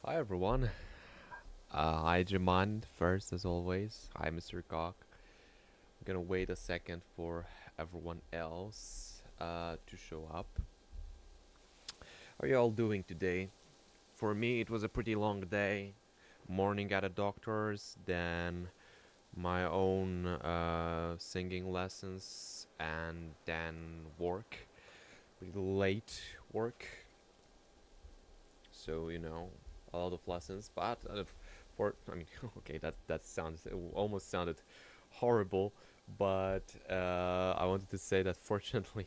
Hi everyone. Hi Jaman first as always. Hi Mr. Cock. I'm gonna wait a second for everyone else to show up. How are you all doing today? For me it was a pretty long day. Morning at a doctor's, then my own singing lessons, and then work. Pretty late work. So a lot of lessons, but okay, that sounds it almost sounded horrible, but I wanted to say that fortunately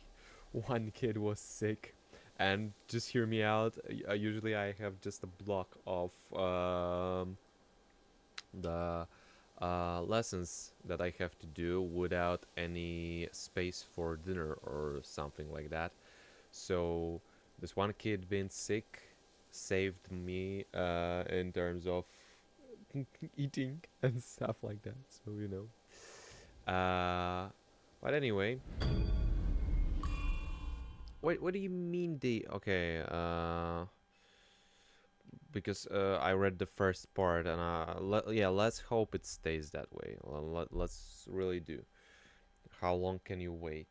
one kid was sick, and just hear me out. Usually I have just a block of the lessons that I have to do without any space for dinner or something like that. So this one kid being sick saved me in terms of eating and stuff like that. So but anyway, wait, what do you mean they? Okay, because I read the first part, and yeah, let's hope it stays that way. Let's really do. How long can you wait?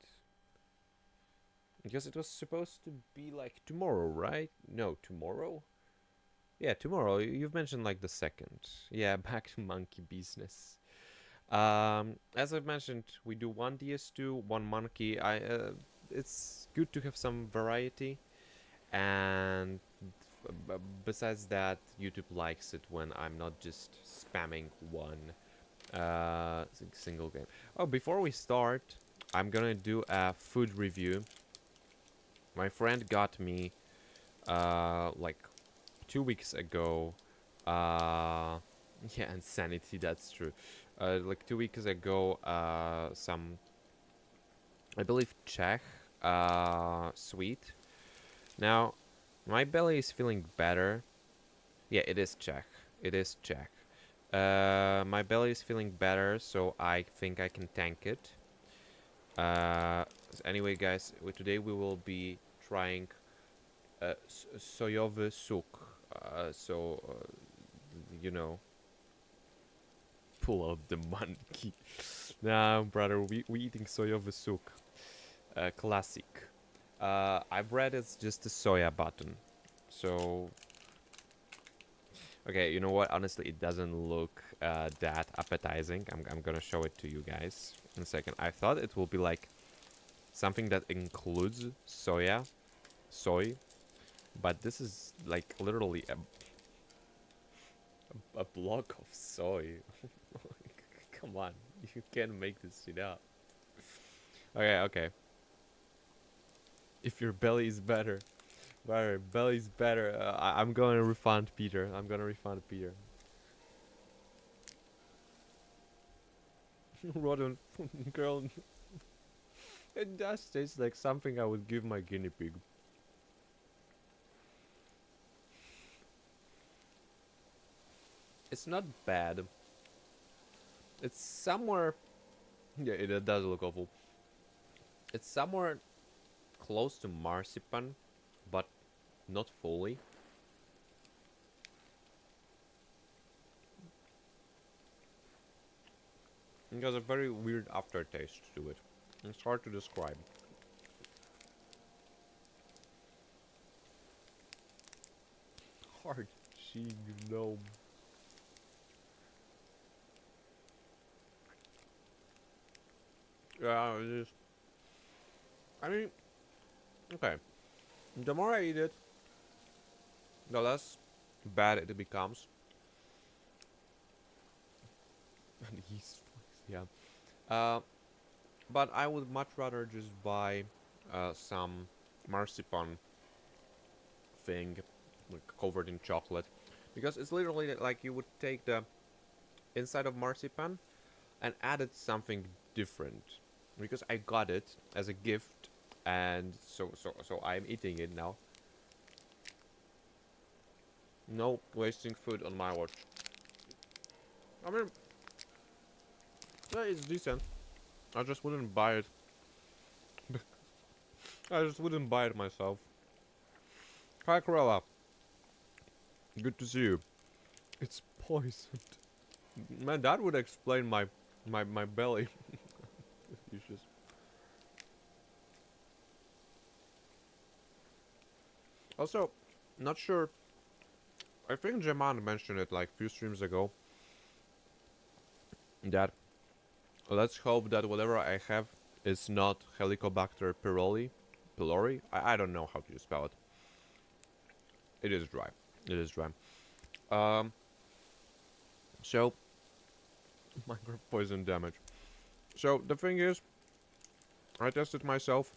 Because it was supposed to be like tomorrow, right? No, tomorrow? Yeah, tomorrow. You've mentioned like the second. Yeah, back to monkey business. As I've mentioned, we do one DS2, one monkey. It's good to have some variety, and besides that, YouTube likes it when I'm not just spamming one single game. Oh, before we start, I'm gonna do a food review. My friend got me like 2 weeks ago. Uh, yeah, insanity. That's true. Like 2 weeks ago, some I believe Czech sweet. Now, my belly is feeling better. Yeah, it is Czech. It is Czech. My belly is feeling better, so I think I can tank it. Anyway, guys, today we will be trying sojowy suk. You know, pull out the monkey. Nah, brother, we eating sojowy suk. Classic. I've read it's just a soya button. So, okay, you know what? Honestly, it doesn't look that appetizing. I'm gonna show it to you guys in a second. I thought it will be like something that includes soy, but this is like literally a block of soy. Come on, you can't make this shit up. Okay, okay. If your belly is better, belly's better. I'm gonna refund Peter. I'm gonna refund Peter. Rotten girl. It does taste like something I would give my guinea pig. It's not bad. It's somewhere. Yeah, it does look awful. It's somewhere close to marzipan, but not fully. It has a very weird aftertaste to it. It's hard to describe. Hard chewing gnome. Yeah, it is. I mean, okay. The more I eat it, the less bad it becomes. And he's, yeah. Uh, but I would much rather just buy some marzipan thing, like covered in chocolate, because it's literally like you would take the inside of marzipan and added something different. Because I got it as a gift, and so I'm eating it now. No wasting food on my watch. I mean, yeah, it's decent. I just wouldn't buy it. I just wouldn't buy it myself. Hi, Cruella. Good to see you. It's poisoned. Man, that would explain my belly issues. Also, not sure. I think Jaman mentioned it like a few streams ago. That let's hope that whatever I have is not Helicobacter pylori. I don't know how to spell it. It is dry. It is dry. So micro poison damage. So the thing is, I tested myself.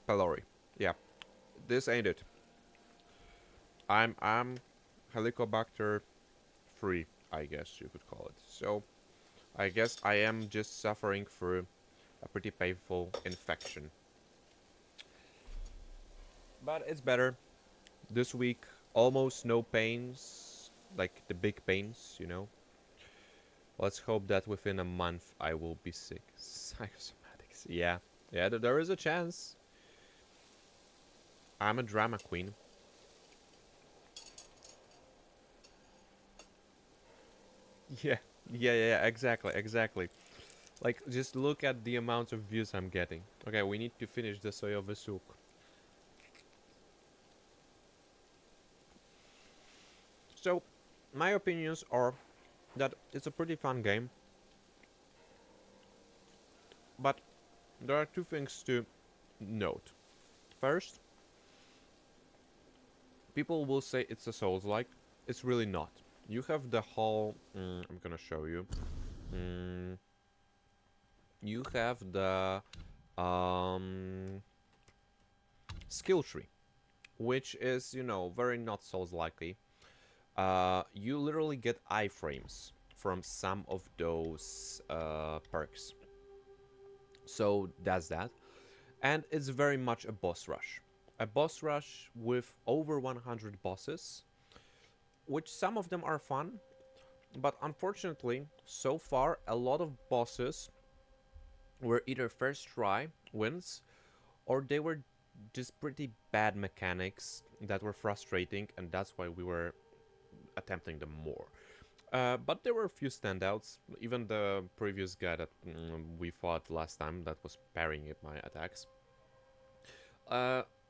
Pylori. Yeah, this ain't it. I'm Helicobacter free, I guess you could call it. So I guess I am just suffering through a pretty painful infection. But it's better. This week, almost no pains. Like the big pains, you know. Let's hope that within a month I will be sick. Psychosomatics. Yeah. Yeah, there is a chance. I'm a drama queen. Yeah, exactly. Like, just look at the amount of views I'm getting. Okay, we need to finish the soyove soup. So, my opinions are that it's a pretty fun game. But there are two things to note. First, people will say it's a Souls-like. It's really not. You have the whole... I'm gonna show you. You have the skill tree, which is, you know, very not Souls-likely. You literally get iframes from some of those perks. So that's that. And it's very much a boss rush. A boss rush with over 100 bosses, which some of them are fun, but unfortunately, so far, a lot of bosses were either first try wins, or they were just pretty bad mechanics that were frustrating, and that's why we were attempting them more. But there were a few standouts. Even the previous guy that we fought last time that was parrying my attacks.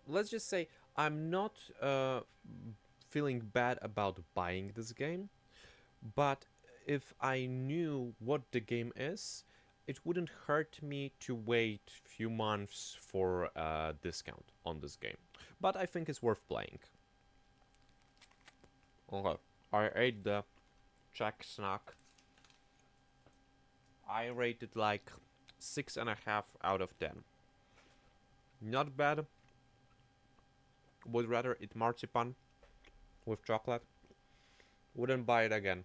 Let's just say I'm not feeling bad about buying this game, but if I knew what the game is, it wouldn't hurt me to wait a few months for a discount on this game. But I think it's worth playing. Okay, I ate the Czech snack. I rated like 6.5 out of 10. Not bad. Would rather eat marzipan with chocolate. Wouldn't buy it again.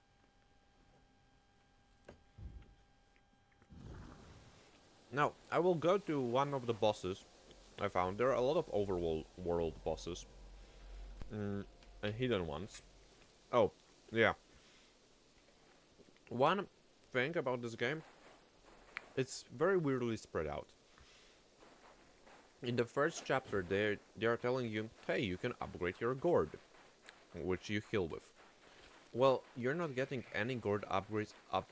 Now, I will go to one of the bosses I found. There are a lot of overworld bosses. And hidden ones. Oh, yeah. One thing about this game, it's very weirdly spread out. In the first chapter, they are telling you, hey, you can upgrade your gourd, which you heal with. Well, you're not getting any gourd upgrades up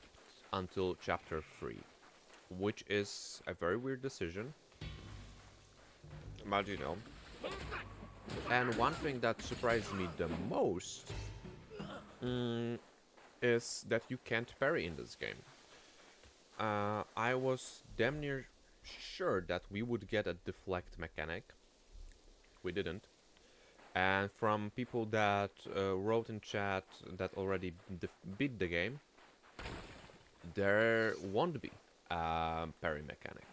until chapter 3, which is a very weird decision. But you know. And one thing that surprised me the most is that you can't parry in this game. I was damn near sure that we would get a deflect mechanic. We didn't. And from people that wrote in chat that already beat the game, there won't be a parry mechanic.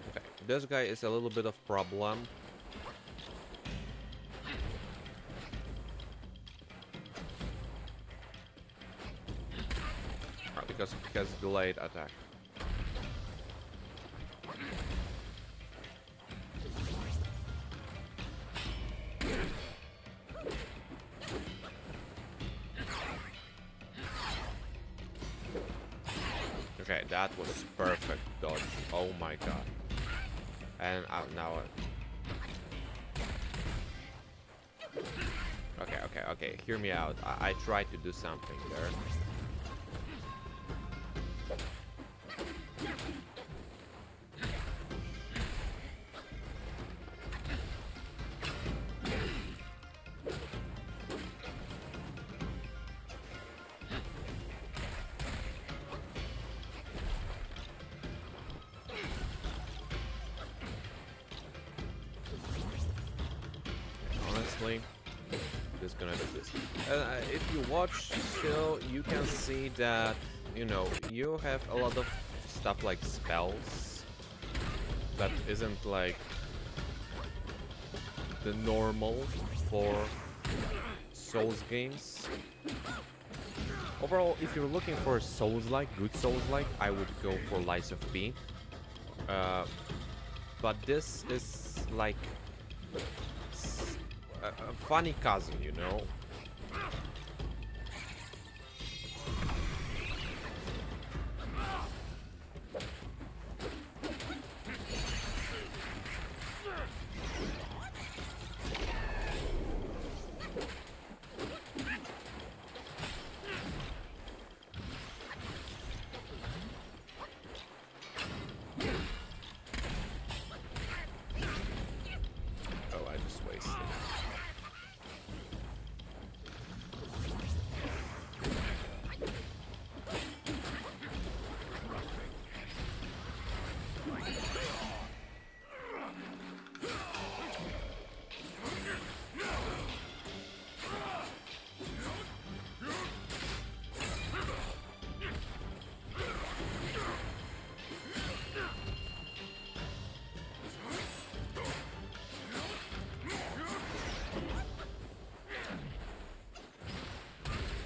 Okay, this guy is a little bit of problem. Because he has delayed attack. Okay, that was perfect dodge. Oh my god. And now... Okay, hear me out. I tried to do something there. Honestly, just gonna do this. If you watch still, you can see that, you know, you have a lot of stuff like spells that isn't like the normal for Souls games. Overall, if you're looking for a Souls-like, good Souls-like, I would go for Lies of P. But this is like a funny cousin, you know?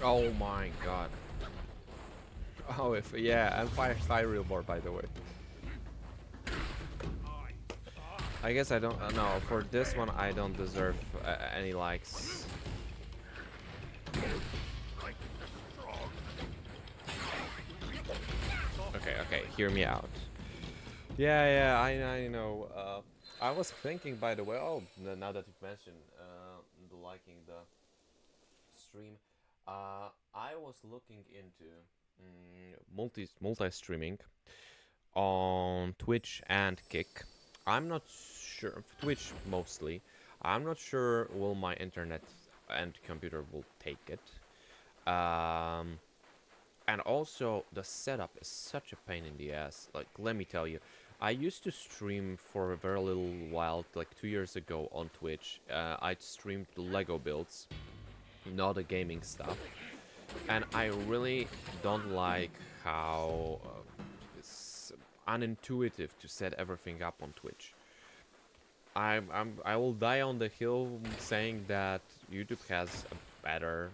Oh my god. Oh, yeah, and fire real board, by the way. I guess I don't no, for this one I don't deserve any likes. Okay, hear me out. Yeah, I know. I was thinking, by the way, oh, now that you've mentioned liking the stream, I was looking into multi-streaming on Twitch and Kick. I'm not sure, Twitch mostly. I'm not sure will my internet and computer will take it. And also the setup is such a pain in the ass. Like, let me tell you, I used to stream for a very little while, like 2 years ago on Twitch. I'd streamed Lego builds, not the gaming stuff. And I really don't like how it's unintuitive to set everything up on Twitch. I will die on the hill saying that YouTube has a better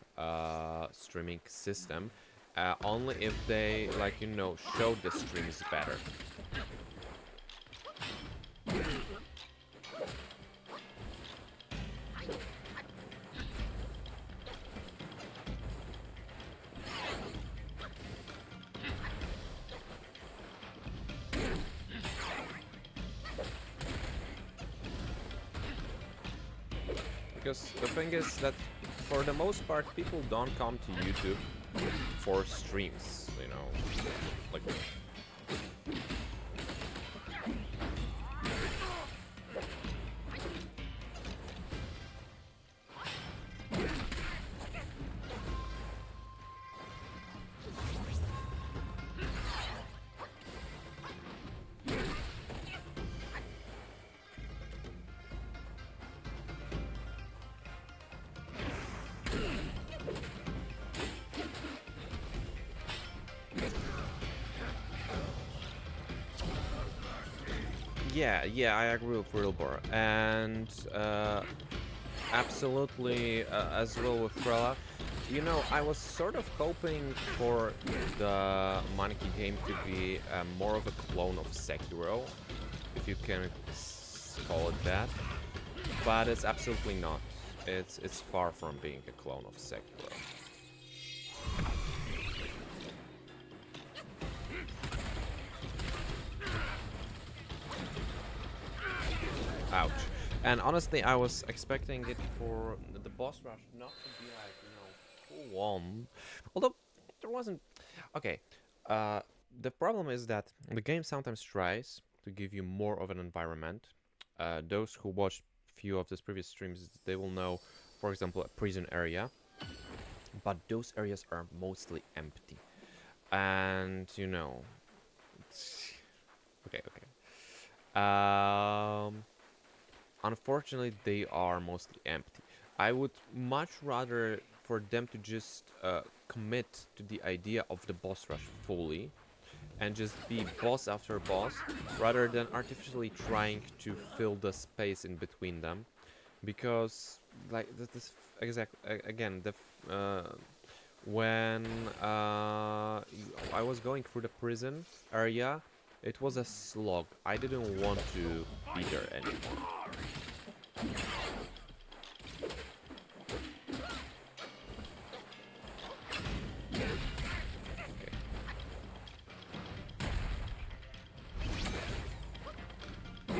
streaming system, only if they, like, you know, show the streams better. Because the thing is that for the most part people don't come to YouTube for streams, you know, like yeah, I agree with Realbor, and absolutely as well with Krella. You know, I was sort of hoping for the Monke game to be more of a clone of Sekiro, if you can call it that, but it's absolutely not. It's far from being a clone of Sekiro. Ouch. And honestly, I was expecting it for the boss rush not to be like, you know, full on. Although, there wasn't... Okay, uh, the problem is that the game sometimes tries to give you more of an environment. Those who watched few of these previous streams, they will know, for example, a prison area. But those areas are mostly empty. And, you know... Okay, okay. Unfortunately, they are mostly empty. I would much rather for them to just commit to the idea of the boss rush fully and just be boss after boss rather than artificially trying to fill the space in between them, because like this exact again the when I was going through the prison area, it was a slog. I didn't want to be there anymore.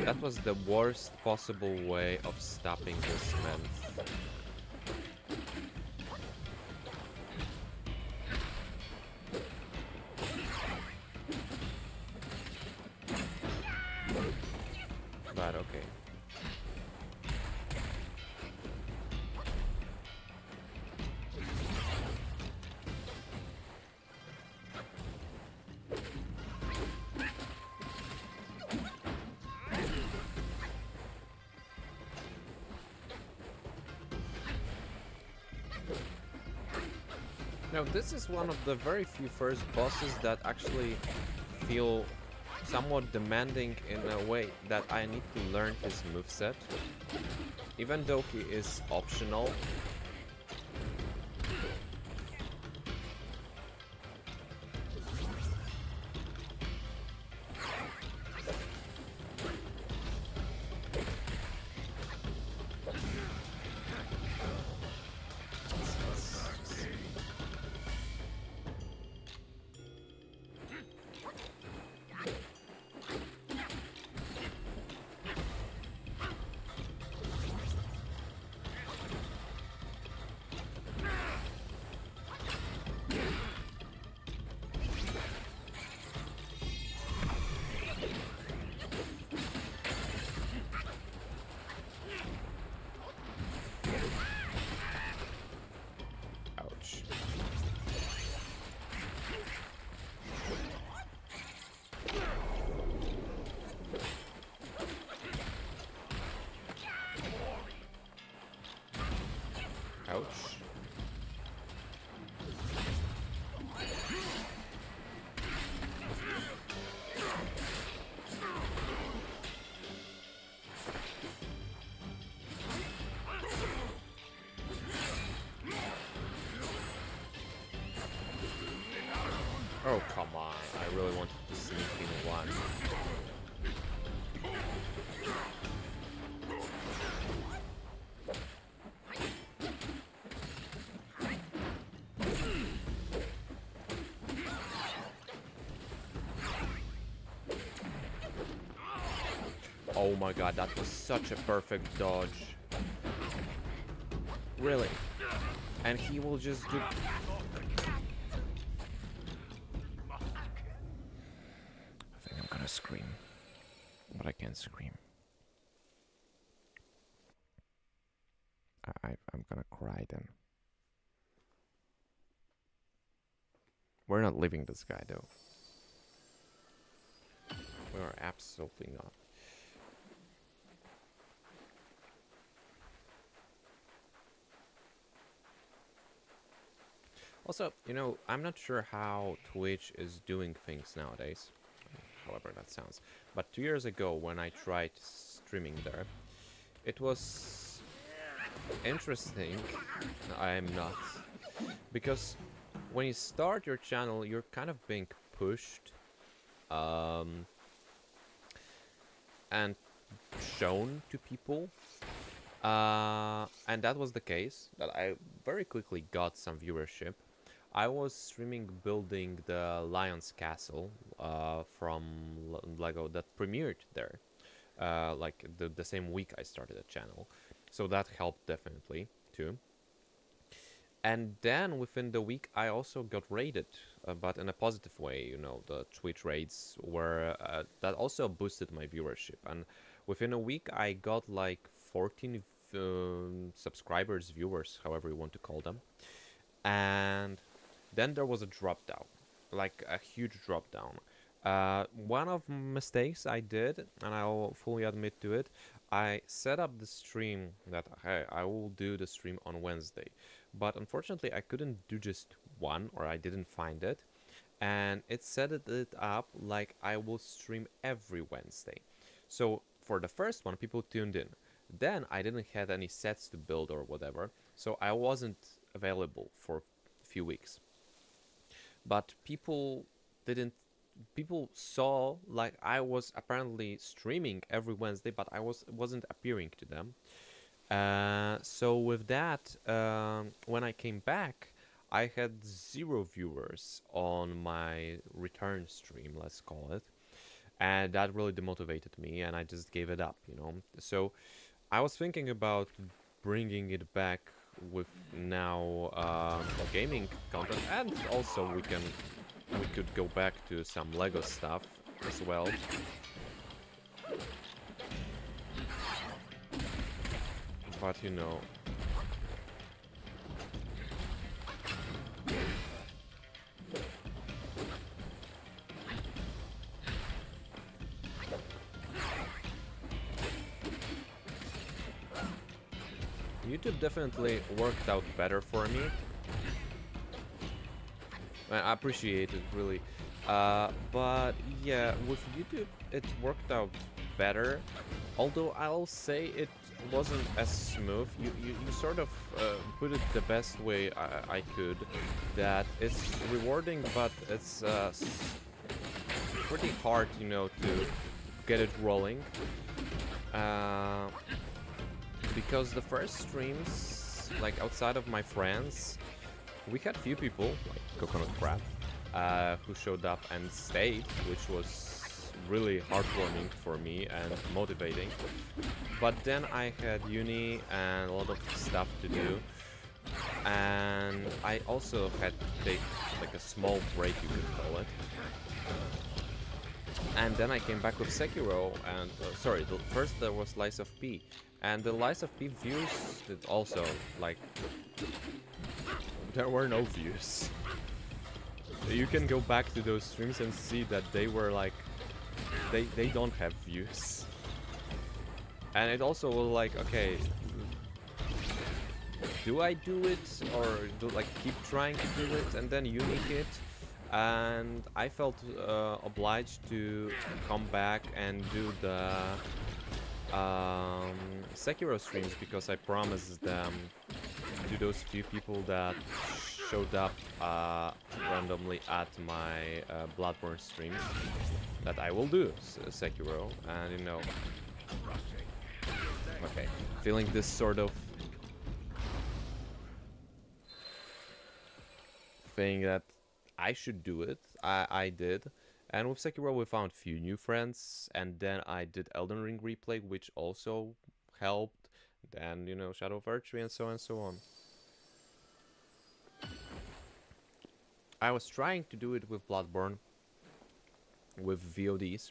That was the worst possible way of stopping this man. But okay. Now, this is one of the very few first bosses that actually feel somewhat demanding in a way that I need to learn his moveset. Even though he is optional. Ouch. Oh, come on. I really wanted to sneak in one. Oh my god, that was such a perfect dodge. Really? And he will just do... I think I'm gonna scream. But I can't scream. I'm gonna cry then. We're not leaving this guy though. We are absolutely not. Also, you know, I'm not sure how Twitch is doing things nowadays, however that sounds. But 2 years ago, when I tried streaming there, it was interesting. I'm not. Because when you start your channel, you're kind of being pushed and shown to people. And that was the case, that I very quickly got some viewership. I was streaming building the Lion's Castle from Lego that premiered there. like the same week I started a channel, so that helped definitely too. And then within the week, I also got rated, but in a positive way. You know, the Twitch raids were that also boosted my viewership. And within a week, I got like 14 subscribers, viewers, however you want to call them. And then there was a drop down, like a huge drop down. One of mistakes I did, and I'll fully admit to it, I set up the stream that hey, I will do the stream on Wednesday, but unfortunately I couldn't do just one, or I didn't find it, and it set it up like I will stream every Wednesday. So for the first one, people tuned in. Then I didn't have any sets to build or whatever, so I wasn't available for a few weeks. But didn't people saw like I was apparently streaming every Wednesday, but I wasn't appearing to them. So with that, when I came back, I had 0 viewers on my return stream, let's call it, and that really demotivated me, and I just gave it up, you know. So I was thinking about bringing it back with now gaming content, and also we could go back to some Lego stuff as well. But you know, YouTube definitely worked out better for me. I appreciate it, really. But yeah, with YouTube, it worked out better. Although I'll say it wasn't as smooth. You sort of put it the best way I could. That it's rewarding, but it's pretty hard, you know, to get it rolling. Because the first streams, like outside of my friends, we had few people, like Coconut Crab, who showed up and stayed, which was really heartwarming for me and motivating. But then I had uni and a lot of stuff to do, and I also had to take like a small break, you could call it. And then I came back with Sekiro, and sorry, first there was Lies of P, and the Lies of P views did also, like, there were no views. You can go back to those streams and see that they were like, they don't have views. And it also was like, okay, do I do it or do like keep trying to do it and then unique it? And I felt obliged to come back and do the Sekiro streams because I promised them to those few people that showed up randomly at my Bloodborne streams that I will do Sekiro, and you know, okay, feeling this sort of thing that I should do it. I did. And with Sekiro we found few new friends, and then I did Elden Ring replay, which also helped. Then, you know, Shadow of Archery and so on and so on. I was trying to do it with Bloodborne, with VODs.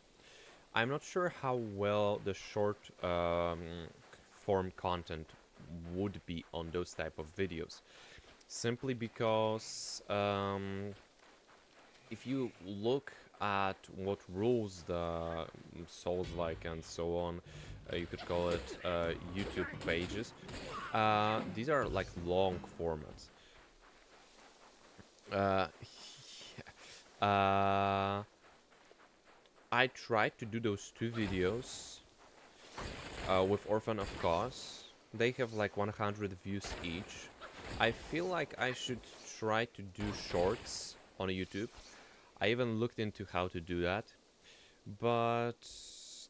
I'm not sure how well the short form content would be on those type of videos. Simply because if you look at what rules the Souls-like and so on, you could call it YouTube pages, these are like long formats. I tried to do those 2 videos with Orphan of Cause. They have like 100 views each. I feel like I should try to do shorts on YouTube. I even looked into how to do that. But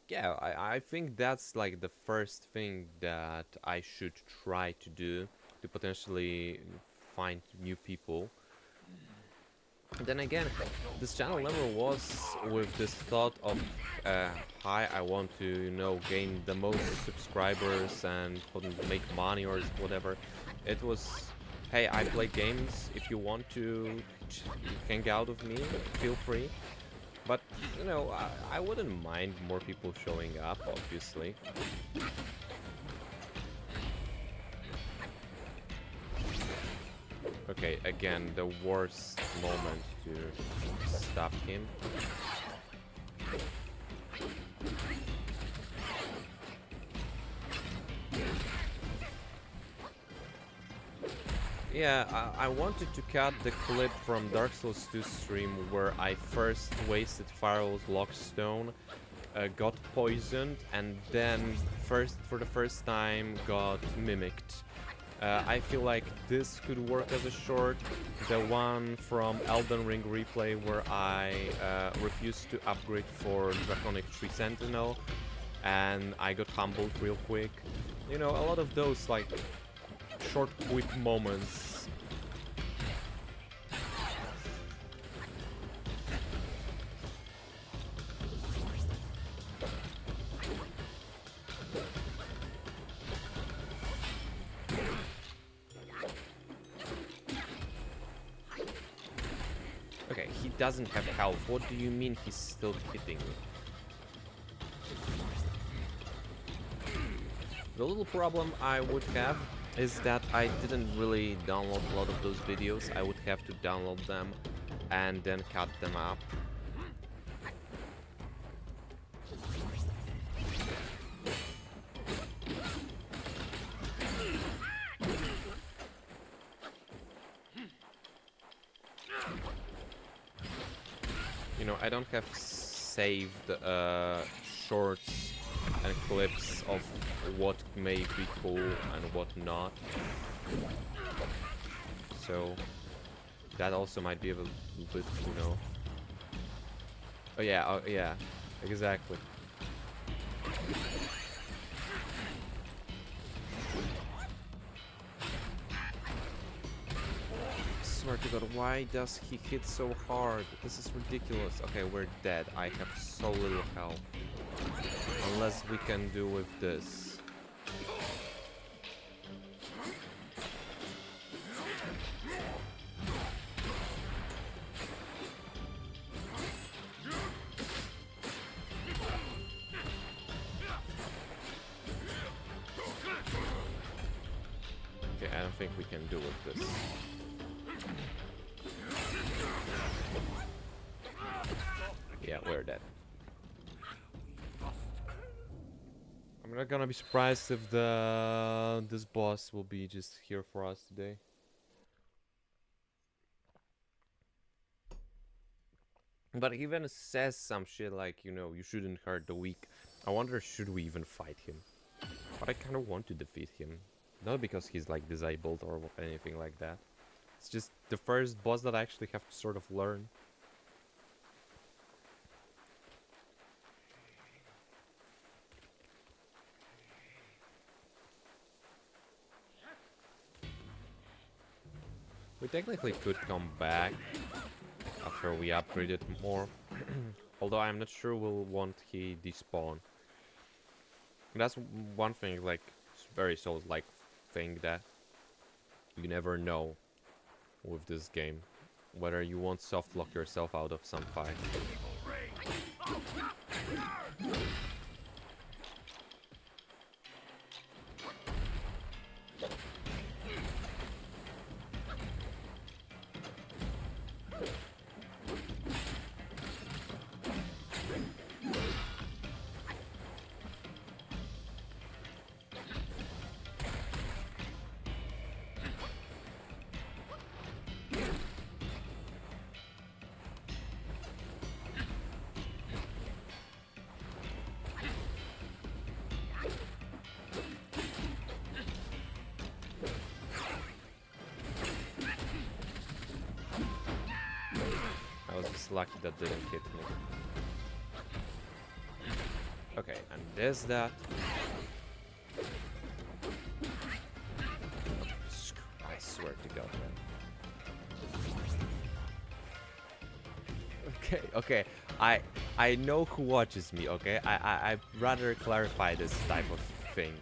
yeah, I think that's like the first thing that I should try to do to potentially find new people. Then again, this channel never was with this thought of, hi, I want to, you know, gain the most subscribers and make money or whatever. It was, hey, I play games. If you want to hang out with me, feel free. But, you know, I wouldn't mind more people showing up, obviously. Okay, again, the worst moment to stop him. Yeah, I wanted to cut the clip from Dark Souls 2 stream where I first wasted Firewall's Lockstone, got poisoned, and then for the first time got mimicked. I feel like this could work as a short. The one from Elden Ring replay where I refused to upgrade for Draconic Tree Sentinel and I got humbled real quick. You know, a lot of those like short quick moments. Okay, he doesn't have health. What do you mean he's still hitting me? The little problem I would have is that I didn't really download a lot of those videos. I would have to download them and then cut them up. You know, I don't have saved shorts and clips of what may be cool and what not. So that also might be a little bit, you know. Oh yeah, exactly. Swear to God, why does he hit so hard? This is ridiculous. Okay, we're dead. I have so little health. Unless we can do with this. Okay, I don't think we can do with this. Yeah, we're dead. I'm not gonna be surprised if this boss will be just here for us today. But he even says some shit like, you know, you shouldn't hurt the weak. I wonder, should we even fight him? But I kind of want to defeat him. Not because he's like disabled or anything like that. It's just the first boss that I actually have to sort of learn. We technically could come back after we upgrade it more. Although I'm not sure we'll want he despawn. That's one thing, like, very Souls-like thing that you never know with this game. Whether you won't soft lock yourself out of some fight. Lucky that didn't hit me. Okay, and there's that. I swear to God, man. Okay, okay. I know who watches me, okay? I'd rather clarify this type of thing.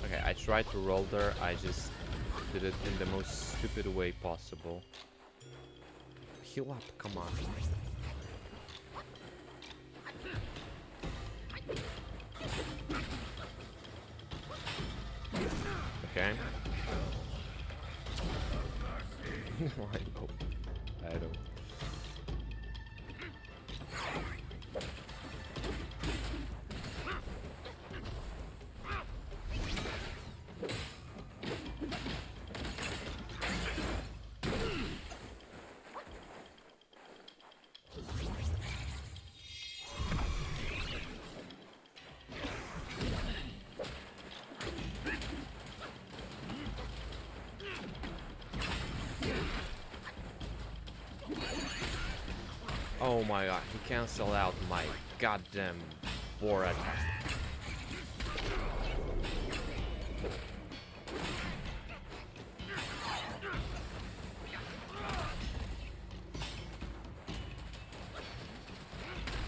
Okay, I tried to roll there, I just did it in the most stupid way possible. Heal up, come on. Okay. I know. I don't. Oh my god, he canceled out my goddamn war attack.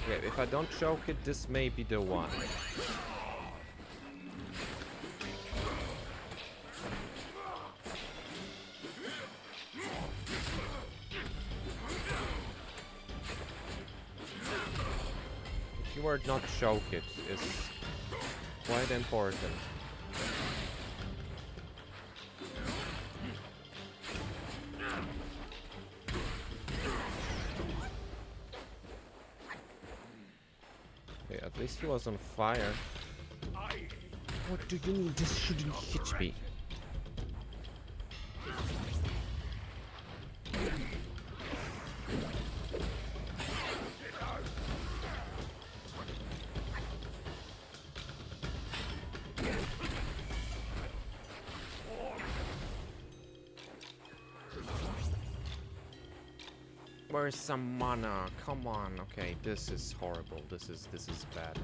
Okay, if I don't choke it, this may be the one. Keyword not choke it is quite important. Okay, at least he was on fire. What do you mean this shouldn't hit me? Where's some mana? Come on. Okay, this is horrible. This is bad.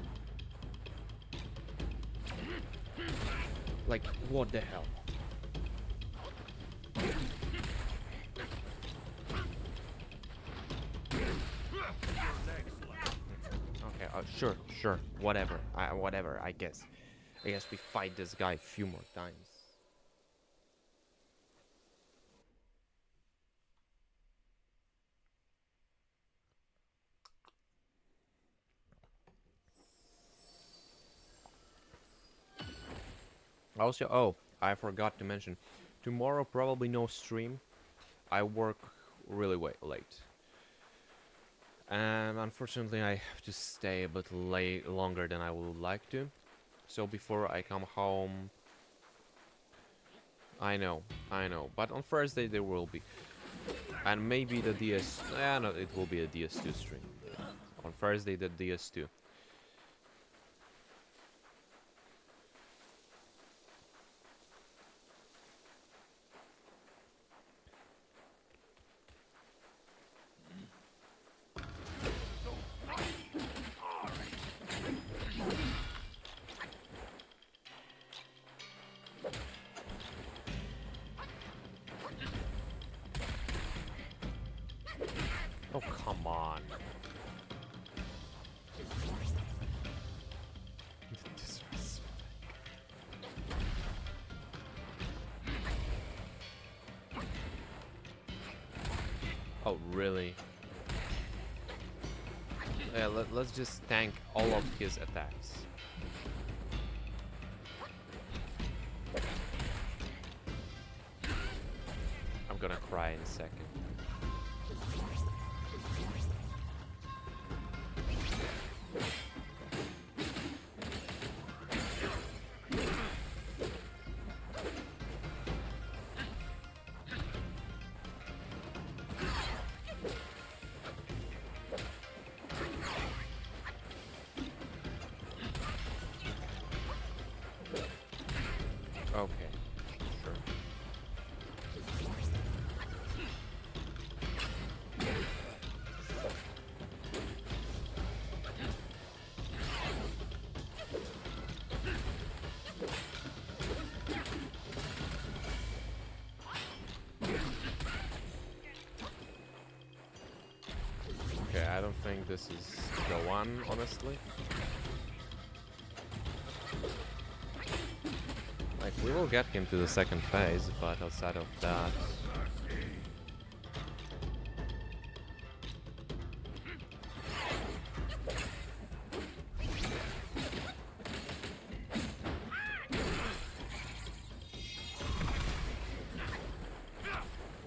Like, what the hell? Okay, sure, whatever. Whatever, I guess. I guess we fight this guy a few more times. Also, oh, I forgot to mention, tomorrow probably no stream. I work really late. And unfortunately I have to stay a bit longer than I would like to. So before I come home... I know. But on Thursday there will be. And maybe the DS... no, it will be a DS2 stream. On Thursday the DS2. Oh, come on. Oh, really? Yeah, let's just tank all of his attacks. I'm gonna cry in a second. Okay, sure. don't think this is the one, honestly. Like, we will get him to the second phase, but outside of that...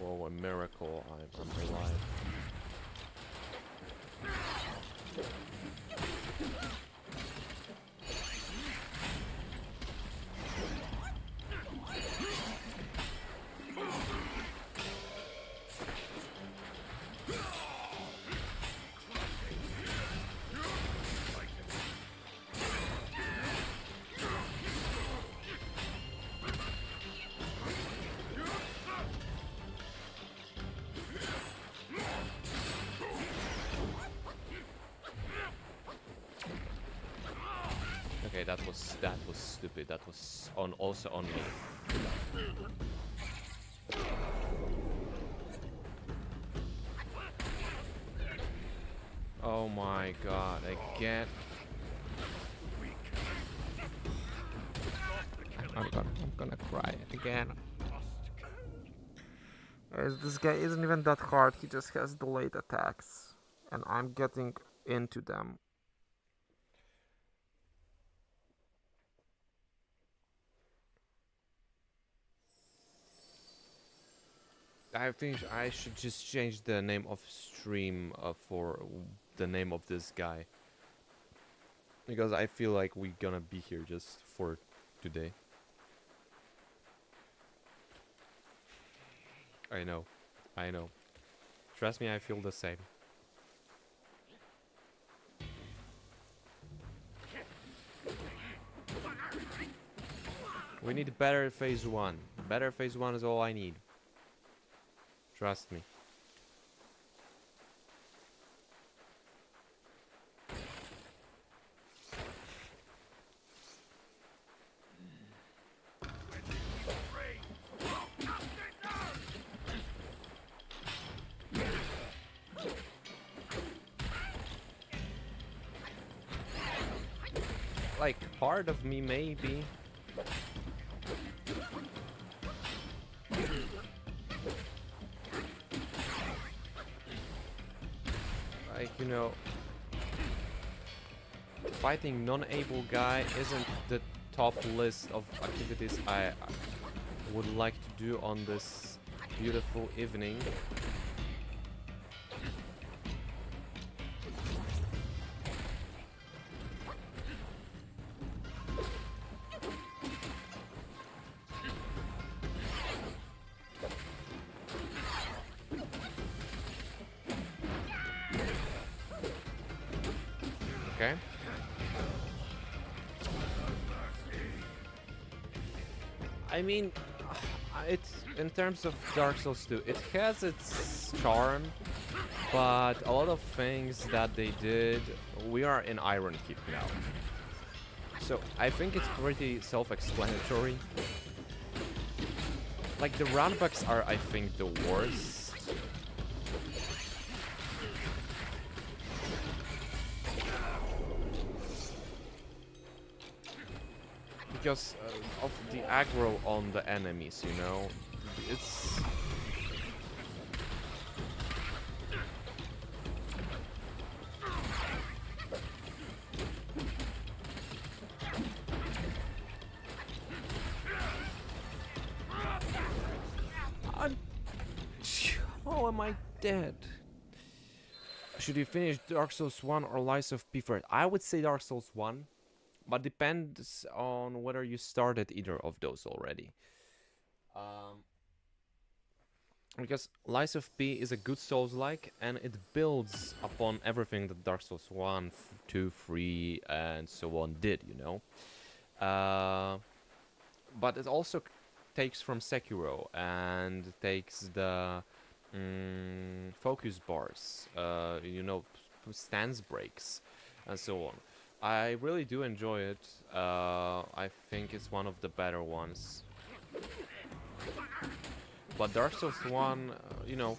Whoa, a miracle, I'm alive. Okay, that was stupid. That was also on me. Oh my god, again. I'm gonna cry again. This guy isn't even that hard, he just has delayed attacks. And I'm getting into them. I think I should just change the name of stream for the name of this guy. Because I feel like we're gonna be here just for today. I know. I know. Trust me, I feel the same. We need better phase 1. Better phase 1 is all I need. Trust me. Like, part of me maybe. Like, you know, fighting non-able guy isn't the top list of activities I would like to do on this beautiful evening. Okay. I mean, it's in terms of Dark Souls 2, it has its charm, but a lot of things that they did, we are in Iron Keep now. So I think it's pretty self-explanatory. Like, the runbacks are, I think, the worst. Because of the aggro on the enemies, you know? It's... Oh, am I dead? Should you finish Dark Souls 1 or Lies of P first? I would say Dark Souls 1. But depends on whether you started either of those already. Because Lies of P is a good Souls-like, and it builds upon everything that Dark Souls 1, 2, 3, and so on did, you know? But it also takes from Sekiro, and takes the focus bars, you know, stance breaks, and so on. I really do enjoy it. I think it's one of the better ones. But Dark Souls 1, you know,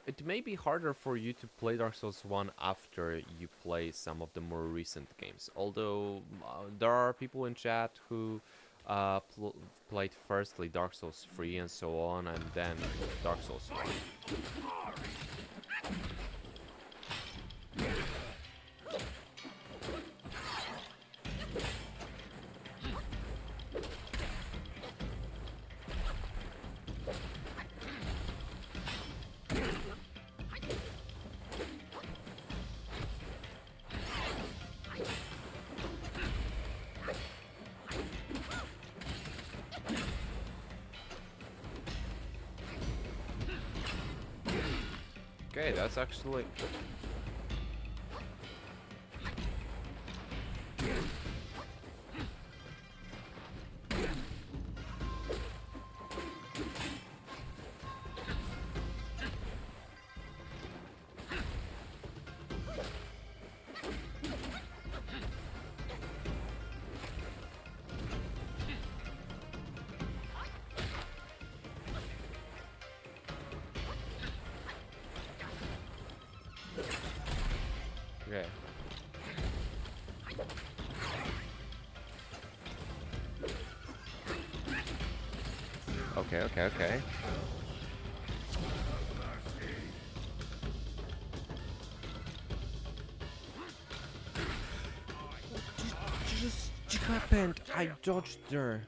it may be harder for you to play Dark Souls 1 after you play some of the more recent games. Although there are people in chat who played firstly Dark Souls 3 and so on, and then Dark Souls 1. Okay, that's actually... Okay. Okay. Just happened. I dodged there.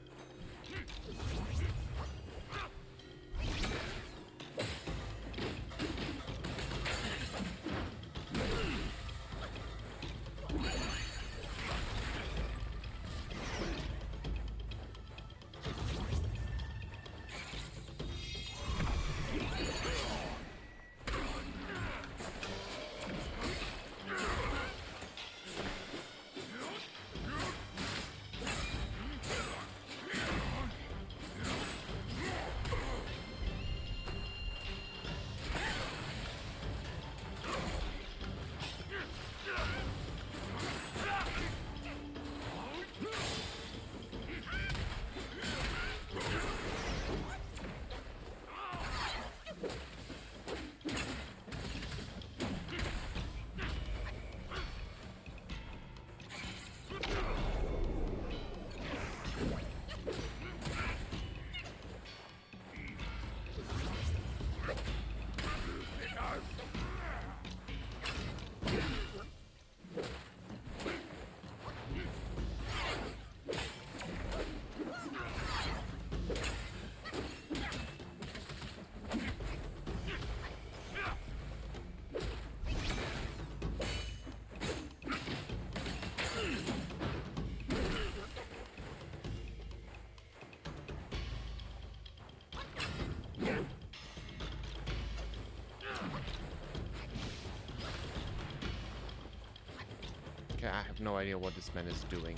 Okay, I have no idea what this man is doing.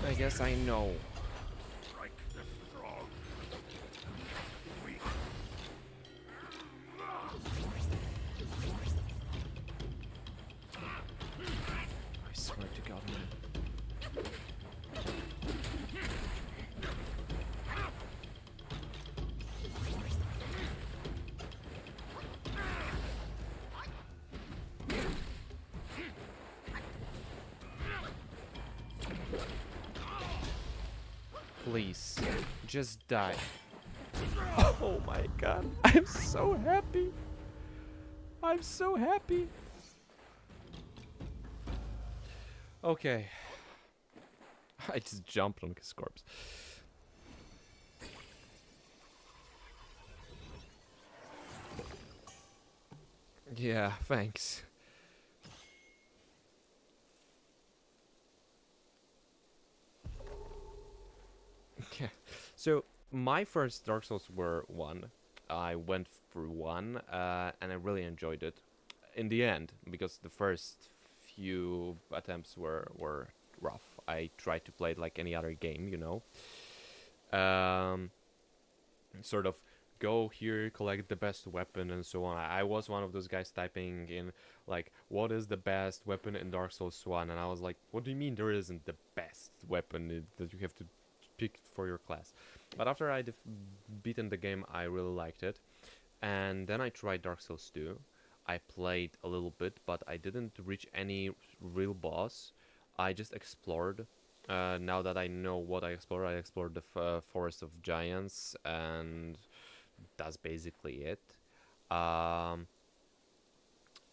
I guess I know. I swear to God, man. Please, just die. Oh my God, I'm so happy. I'm so happy. Okay. I just jumped on his corpse. Yeah, thanks. Yeah. So my first Dark Souls were 1. I went through 1, and I really enjoyed it. In the end, because the first few attempts were rough. I tried to play it like any other game, you know. Sort of go here, collect the best weapon, and so on. I was one of those guys typing in like, what is the best weapon in Dark Souls 1? And I was like, what do you mean there isn't the best weapon that you have to pick for your class? But after I beaten the game, I really liked it. And then I tried Dark Souls 2. I played a little bit, but I didn't reach any real boss. I just explored. Now that I know what I explored the Forest of Giants, and that's basically it. Um,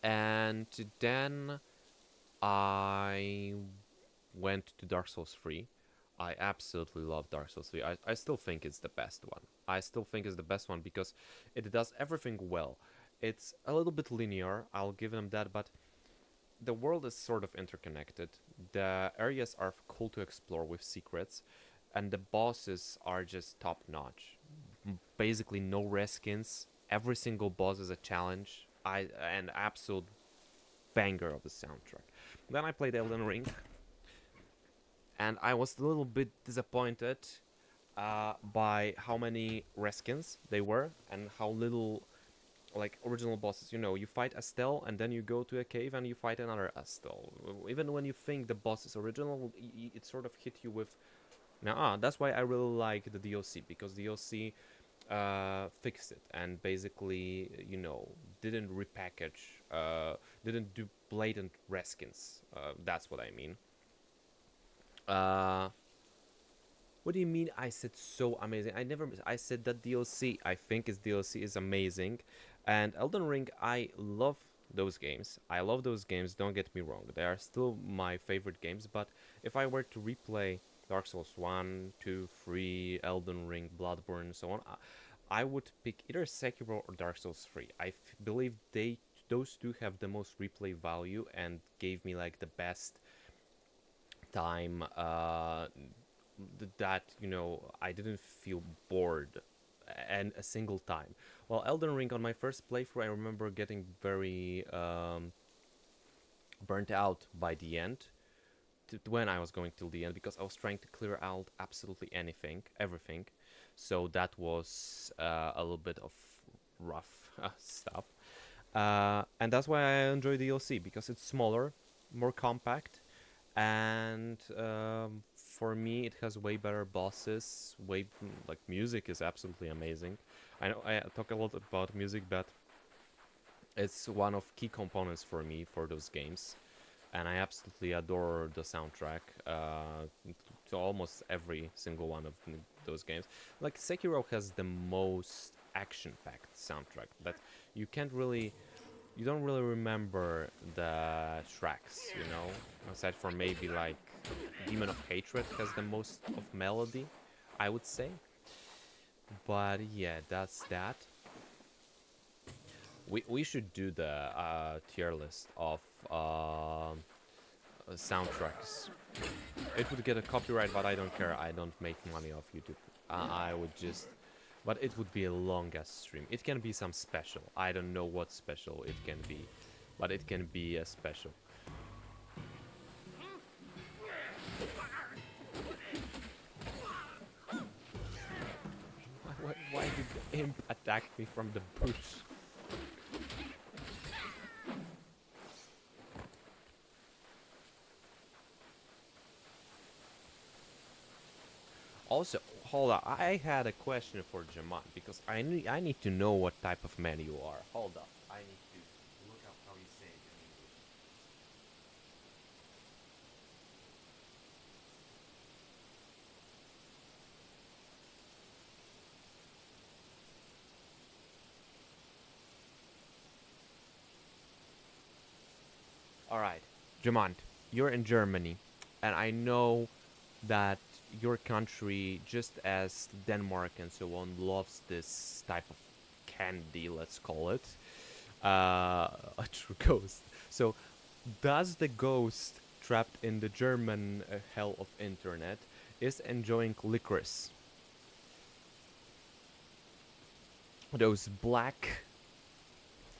and then I went to Dark Souls 3. I absolutely love Dark Souls 3. I still think it's the best one. I still think it's the best one because it does everything well. It's a little bit linear, I'll give them that, but the world is sort of interconnected. The areas are cool to explore with secrets, and the bosses are just top notch. Basically, no reskins. Every single boss is a challenge. An absolute banger of the soundtrack. Then I played Elden Ring, and I was a little bit disappointed by how many reskins they were and how little like original bosses. You know, you fight Estelle and then you go to a cave and you fight another Estelle. Even when you think the boss is original, it sort of hit you with, nah. That's why I really like the DLC, because the DLC fixed it and basically, you know, didn't repackage, didn't do blatant reskins. That's what I mean. Uh, what do you mean I said so amazing? I said that DLC, I think its DLC is amazing. And Elden Ring, I love those games. I love those games, don't get me wrong. They are still my favorite games, but if I were to replay Dark Souls 1, 2, 3, Elden Ring, Bloodborne, and so on, I would pick either Sekiro or Dark Souls 3. Believe those two have the most replay value and gave me like the best time, that, you know, I didn't feel bored and a single time. Well, Elden Ring, on my first playthrough, I remember getting very burnt out by the end, when I was going till the end, because I was trying to clear out absolutely everything. So that was a little bit of rough stuff. And that's why I enjoy DLC, because it's smaller, more compact, and for me it has way better bosses. Like, music is absolutely amazing. I know I talk a lot about music, but it's one of key components for me for those games, and I absolutely adore the soundtrack to almost every single one of those games. Like, Sekiro has the most action-packed soundtrack, but you don't really remember the tracks, you know? Aside from maybe like Demon of Hatred has the most of melody, I would say. But yeah, that's that. We should do the tier list of soundtracks. It would get a copyright, but I don't care. I don't make money off YouTube. I would just... But it would be a long-ass stream. It can be some special. I don't know what special it can be, but it can be a special. Why did the imp attack me from the bush? Also, hold on. I had a question for Jaman, because I need to know what type of man you are. Hold up. I need to look up how you say it in English. Alright, Jamant, you're in Germany, and I know that your country, just as Denmark and so on, loves this type of candy, let's call it, a true ghost. So, does the ghost trapped in the German hell of internet is enjoying licorice? Those black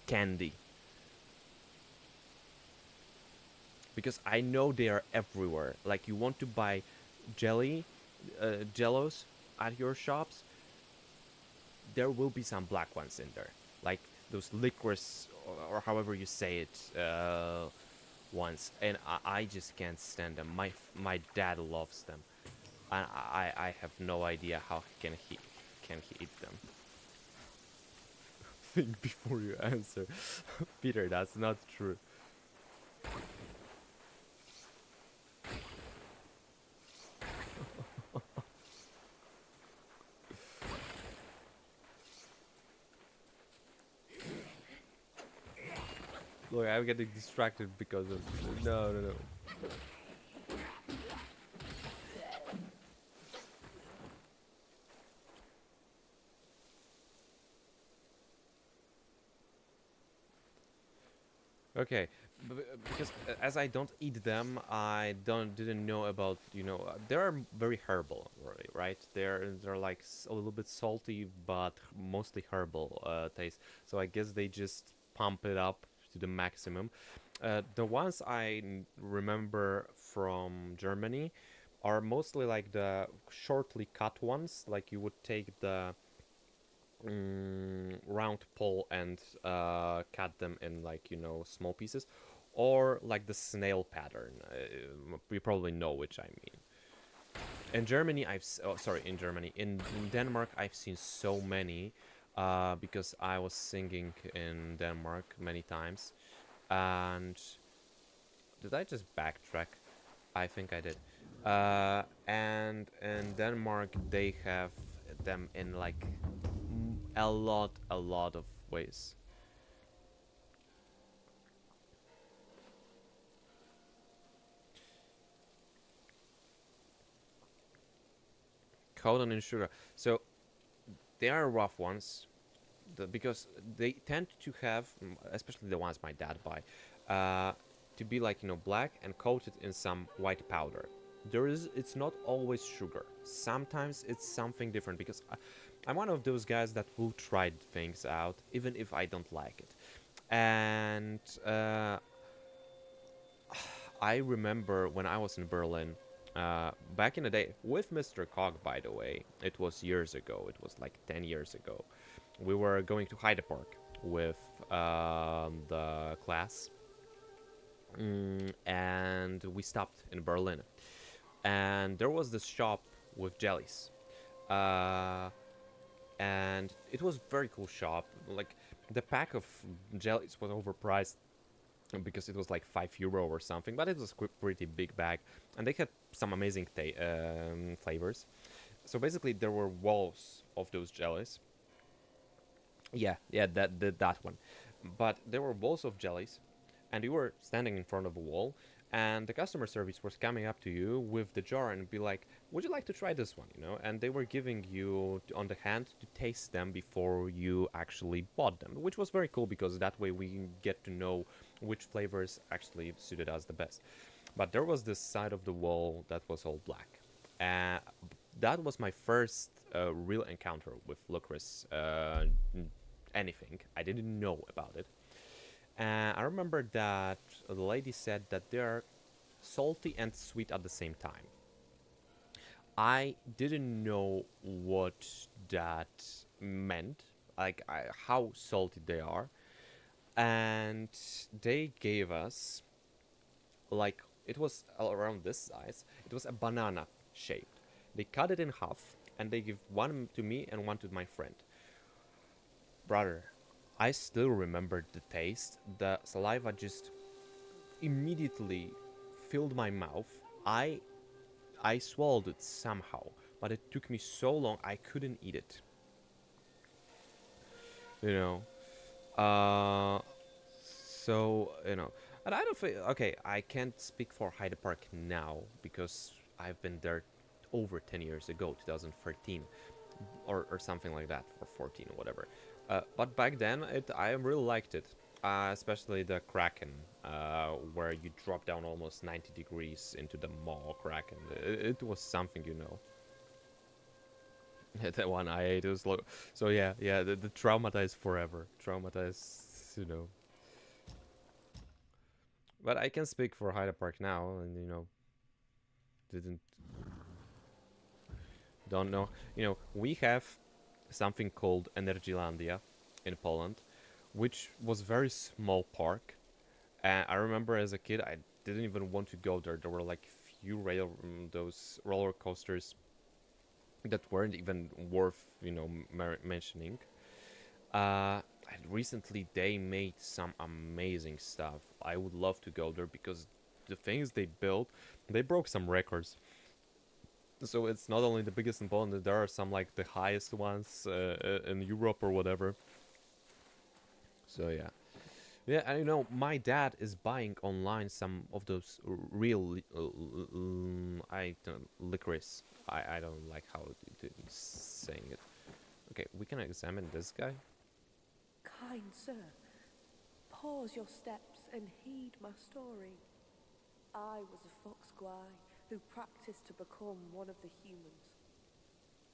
candy. Because I know they are everywhere. Like, you want to buy jellos at your shops, there will be some black ones in there, like those licorice or however you say it ones, and I just can't stand them. My dad loves them, and I have no idea how can he eat them. Think before you answer, Peter. That's not true. Look, I'm getting distracted because of no. Okay, because as I don't eat them, I didn't know about they are very herbal, right? They're like a little bit salty, but mostly herbal taste. So I guess they just pump it up to the maximum. The ones remember from Germany are mostly like the shortly cut ones, like you would take the round pole and cut them in like small pieces, or like the snail pattern. You probably know which I mean. In Germany, in Denmark, I've seen so many because I was singing in Denmark many times. And did I just backtrack? I think I did. And in Denmark, they have them in like a lot of ways. Cotton and sugar. So they are rough ones, because they tend to have, especially the ones my dad buy, to be like black and coated in some white powder. It's not always sugar. Sometimes it's something different, because I'm one of those guys that will try things out even if I don't like it. And I remember when I was in Berlin, back in the day, with Mr. Cog, by the way. It was years ago. It was like 10 years ago. We were going to Hyde Park with the class, and we stopped in Berlin. And there was this shop with jellies. Uh, and it was very cool shop. Like, the pack of jellies was overpriced because it was like €5 or something, but it was a pretty big bag, and they had some amazing flavors. So basically, there were walls of those jellies. Yeah, that one. But there were walls of jellies, and you were standing in front of a wall, and the customer service was coming up to you with the jar and be like, "Would you like to try this one?" And they were giving you on the hand to taste them before you actually bought them, which was very cool because that way we get to know which flavors actually suited us the best. But there was this side of the wall that was all black. Uh, that was my first real encounter with licorice anything. I didn't know about it. I remember that the lady said that they're salty and sweet at the same time. I didn't know what that meant, like how salty they are. And they gave us, like, it was around this size. It was a banana shaped. They cut it in half and they give one to me and one to my friend. Brother, I still remember the taste. The saliva just immediately filled my mouth. I swallowed it somehow, but it took me so long I couldn't eat it. You know. Uh and I don't feel okay, I can't speak for Hyde Park now because I've been there over 10 years ago, 2013 or something like that, or 14 or whatever. But back then, I really liked it, especially the Kraken, where you drop down almost 90 degrees into the maw Kraken. It was something. That one I ate was low. So yeah, the traumatized forever, traumatized. But I can speak for Hyde Park now, and didn't don't know. We have something called Energylandia in Poland, which was very small park. And I remember as a kid, I didn't even want to go there. There were like few those roller coasters that weren't even worth, mentioning. And recently they made some amazing stuff. I would love to go there because the things they built, they broke some records. So it's not only the biggest in Poland, there are some like the highest ones in Europe or whatever. So yeah. Yeah, and my dad is buying online some of those real, I don't licorice. I don't like how saying it. Okay, we can examine this guy. Kind sir, pause your steps and heed my story. I was a fox guy who practiced to become one of the humans.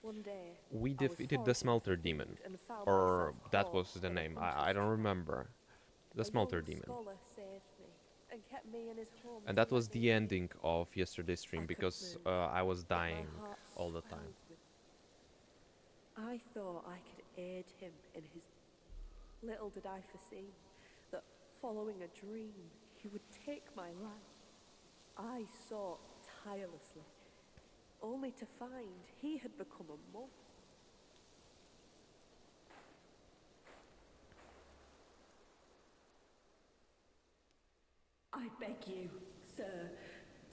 One day, We I was defeated the foraging for smelter demon, food and found or myself that was caught the in a name. I hunter's don't trap. remember. The A young smelter demon. scholar saved me and kept me in his home And to that was let me the learn. ending of yesterday's stream I could because move, I was but my dying heart all the time. swelled with. I thought I could aid him in his. Little did I foresee that following a dream, he would take my life. I sought tirelessly, only to find he had become a monk. I beg you, sir,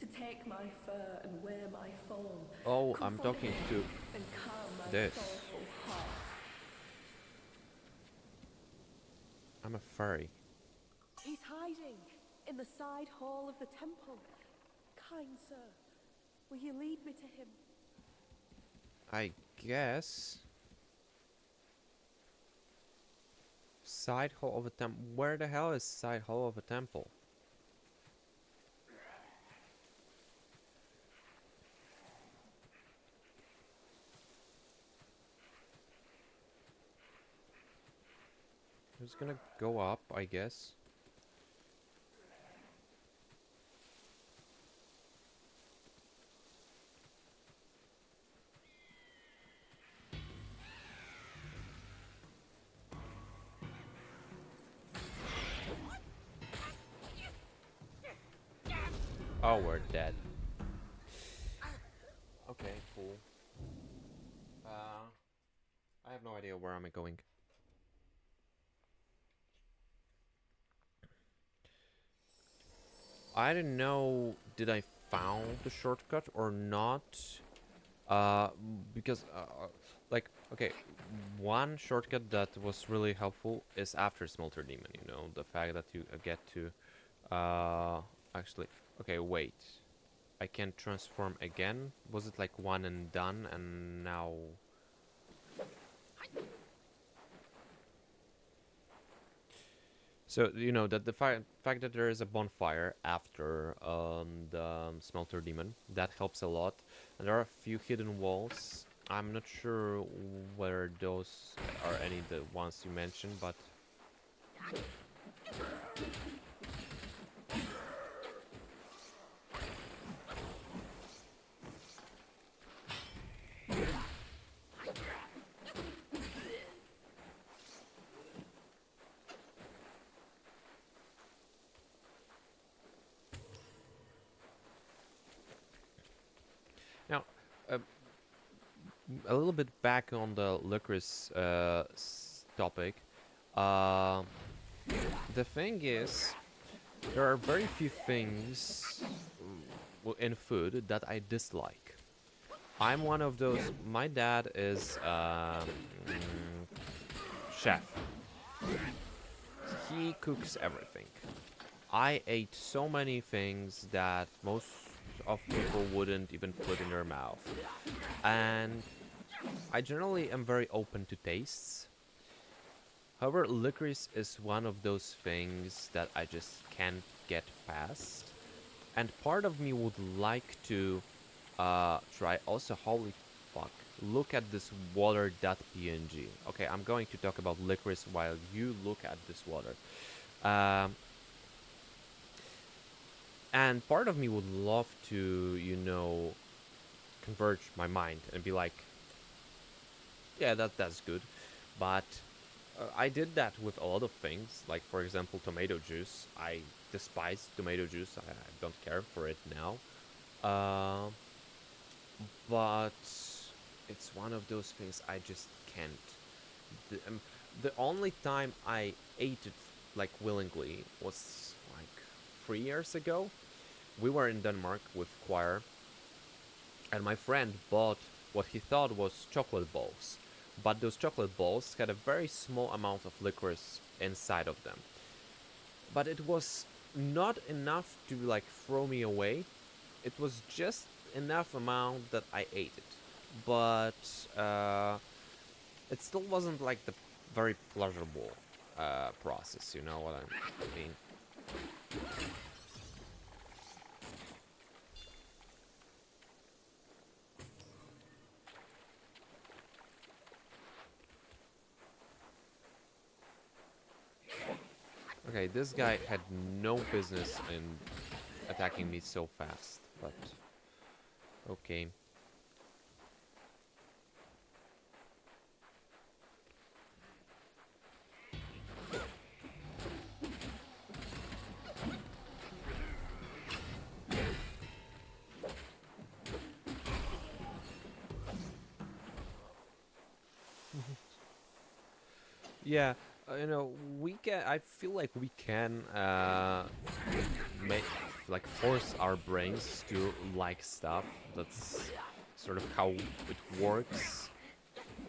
to take my fur and wear my form. Oh, Come I'm follow talking me to and calm my this. sorrowful heart. I'm a furry. He's hiding in the side hall of the temple. Kind sir, will you lead me to him? I guess. Side hall of a temple. Where the hell is side hall of a temple? It's gonna go up, I guess. Oh, we're dead. Okay, cool. I have no idea where I'm going. I don't know, did I found the shortcut or not? Because, like, okay, one shortcut that was really helpful is after Smelter Demon, the fact that you get to, actually, okay, wait. I can transform again? Was it like one and done and now... So, that the fact that there is a bonfire after the Smelter Demon, that helps a lot. And there are a few hidden walls. I'm not sure whether those are any of the ones you mentioned, but... Now, a little bit back on the licorice topic. Uh, the thing is, there are very few things in food that I dislike. I'm one of those. My dad is chef. He cooks everything. I ate so many things that most of people wouldn't even put in their mouth. And I generally am very open to tastes. However, licorice is one of those things that I just can't get past. And part of me would like to try also, holy fuck, look at this water.png. Okay, I'm going to talk about licorice while you look at this water. Um, and part of me would love to, converge my mind and be like, Yeah, that's good. But I did that with a lot of things. Like for example, tomato juice. I despise tomato juice. I don't care for it now. Uh, but it's one of those things I just can't. The only time I ate it like willingly was like 3 years ago. We were in Denmark with choir, and my friend bought what he thought was chocolate balls. But those chocolate balls had a very small amount of licorice inside of them. But it was not enough to like throw me away. It was just enough amount that I ate it. But it still wasn't like the very pleasurable process, you know what I mean? Okay, this guy had no business in attacking me so fast, but okay. Yeah, you know, we can. I feel like we can make like force our brains to like stuff. That's sort of how it works.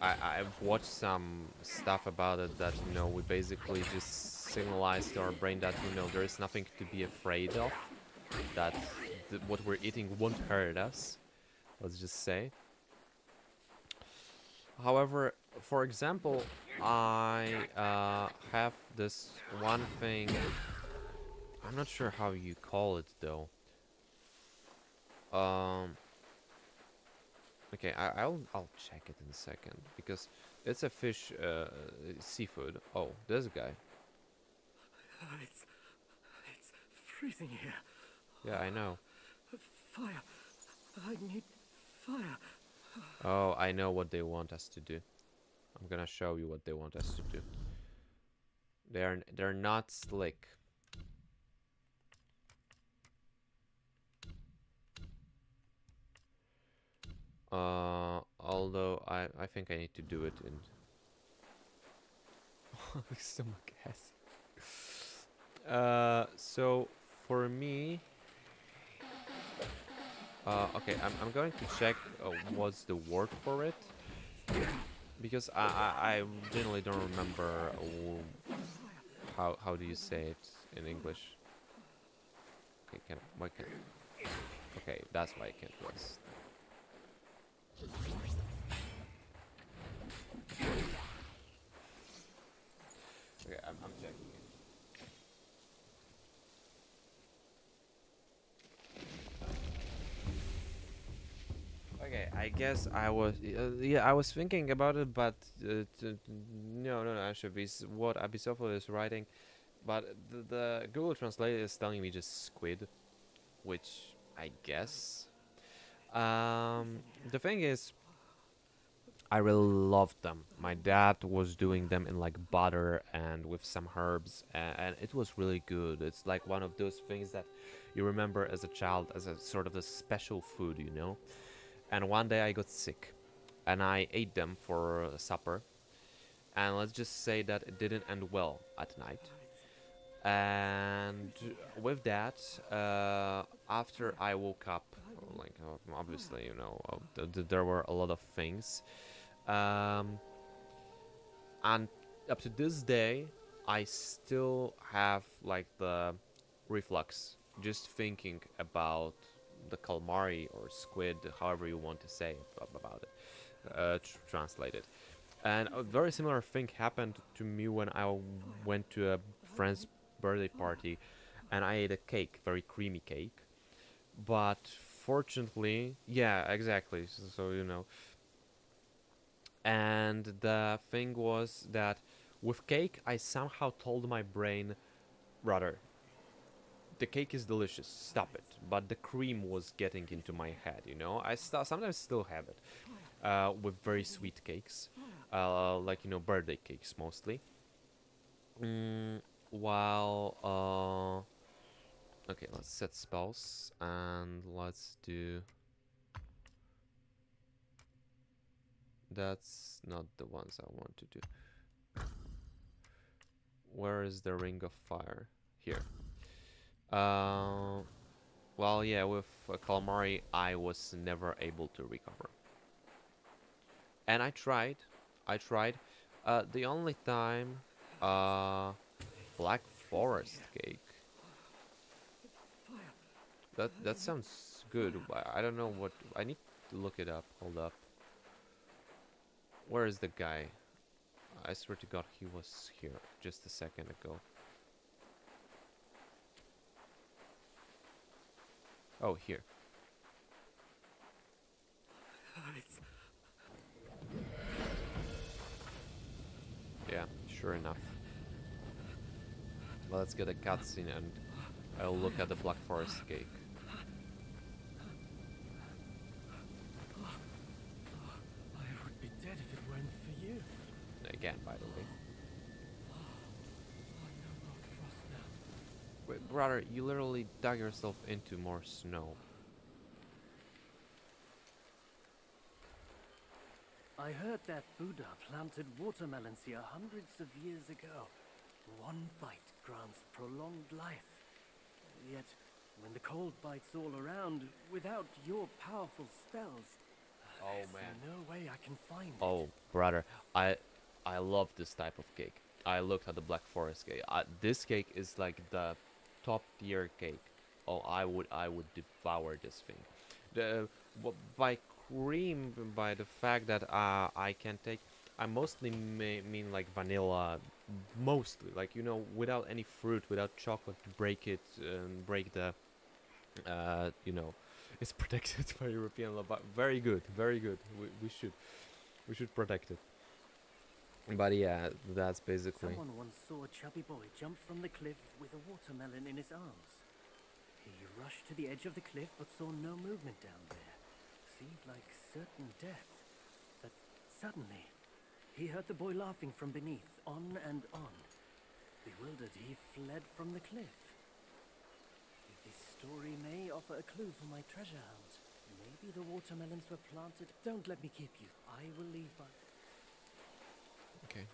I've watched some stuff about it that we basically just signalize to our brain that there is nothing to be afraid of. That what we're eating won't hurt us. Let's just say. However, for example, I have this one thing. I'm not sure how you call it though. Um, okay, I'll check it in a second because it's a fish, seafood. Oh, this guy. It's freezing here. Yeah, I know. Fire. I need fire. Oh, I know what they want us to do. I'm gonna show you what they want us to do. They're not slick. Although I think I need to do it in stomach acid. So for me, okay, I'm going to check what's the word for it because I generally don't remember how do you say it in English. Okay, why can okay, that's why I can't rest. Okay, I'm checking it. Okay, I guess I was yeah, I was thinking about it, but no, actually, this what Abisophil is writing, but the Google Translate is telling me just squid, which I guess. The thing is, I really loved them. My dad was doing them in like butter and with some herbs, and it was really good. It's like one of those things that you remember as a child as a sort of a special food, you know. And one day I got sick, and I ate them for supper. And let's just say that it didn't end well at night. And with that, after I woke up, like obviously, there were a lot of things, um, and up to this day, I still have like the reflux just thinking about the calamari or squid, however you want to say about it, translate it. And a very similar thing happened to me when I went to a friend's birthday party and I ate a cake, very creamy cake. But fortunately, yeah, exactly. So. And the thing was that with cake, I somehow told my brain, brother, the cake is delicious, stop it. But the cream was getting into my head, I sometimes still have it with very sweet cakes. like, you know, birthday cakes mostly. While okay, let's set spells and let's do. That's not the ones I want to do. Where is the ring of fire? Here. Well, yeah, with calamari, I was never able to recover. And I tried. I tried. The only time, uh, Black Forest cake. That sounds good. I don't know what. I need to look it up. Hold up. Where is the guy? I swear to God, he was here just a second ago. Oh, here. It's Yeah, sure enough. Well, let's get a cutscene and I'll look at the Black Forest cake. I would be dead if it weren't for you. Again, by the way. Oh, no more frost now. Wait, brother, you literally dug yourself into more snow. I heard that Buddha planted watermelons here hundreds of years ago. One bite grants prolonged life. Yet, when the cold bites all around, without your powerful spells, there's no way I can find it. Oh, brother, I love this type of cake. I looked at the Black Forest cake. This cake is like the top tier cake. Oh, I would devour this thing. By cream, by the fact that I can take. I mostly mean like vanilla, mostly like, you know, without any fruit, without chocolate to break it and break the, you know, it's protected by European law. But very good, very good. We should protect it. But yeah, that's basically. Someone once saw a chubby boy jump from the cliff with a watermelon in his arms. He rushed to the edge of the cliff but saw no movement down there. Seemed like certain death. But suddenly, he heard the boy laughing from beneath, on and on. Bewildered, he fled from the cliff. This story may offer a clue for my treasure hunt. Maybe the watermelons were planted. Don't let me keep you. I will leave by... Okay.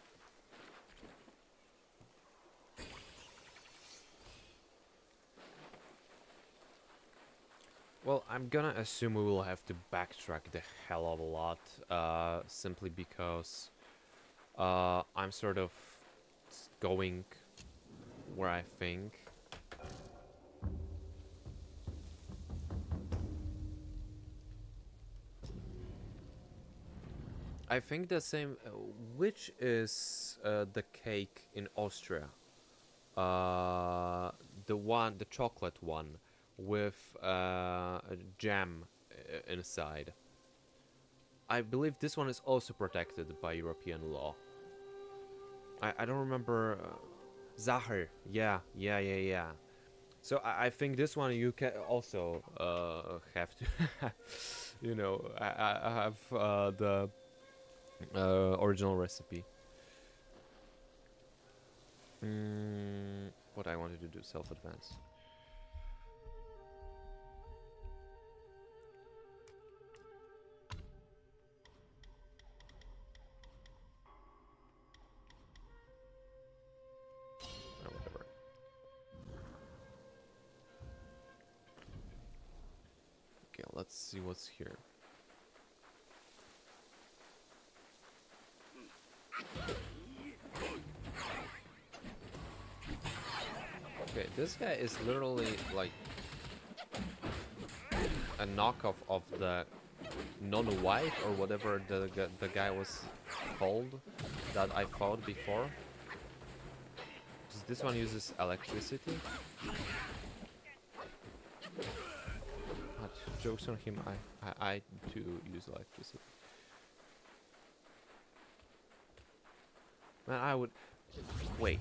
Well, I'm gonna assume we will have to backtrack the hell of a lot, simply because I'm sort of going where I think. I think the same. Which is the cake in Austria? The chocolate one with a jam inside. I believe this one is also protected by European law. I don't remember. Zahar. Yeah. So I think this one you can also have to, you know, I have the original recipe. What I wanted to do, self-advance. Whatever. Okay, let's see what's here. Okay, this guy is literally like a knockoff of the non-white or whatever the guy was called that I fought before. This one uses electricity. But jokes on him, I too use electricity. Man, I would... Wait.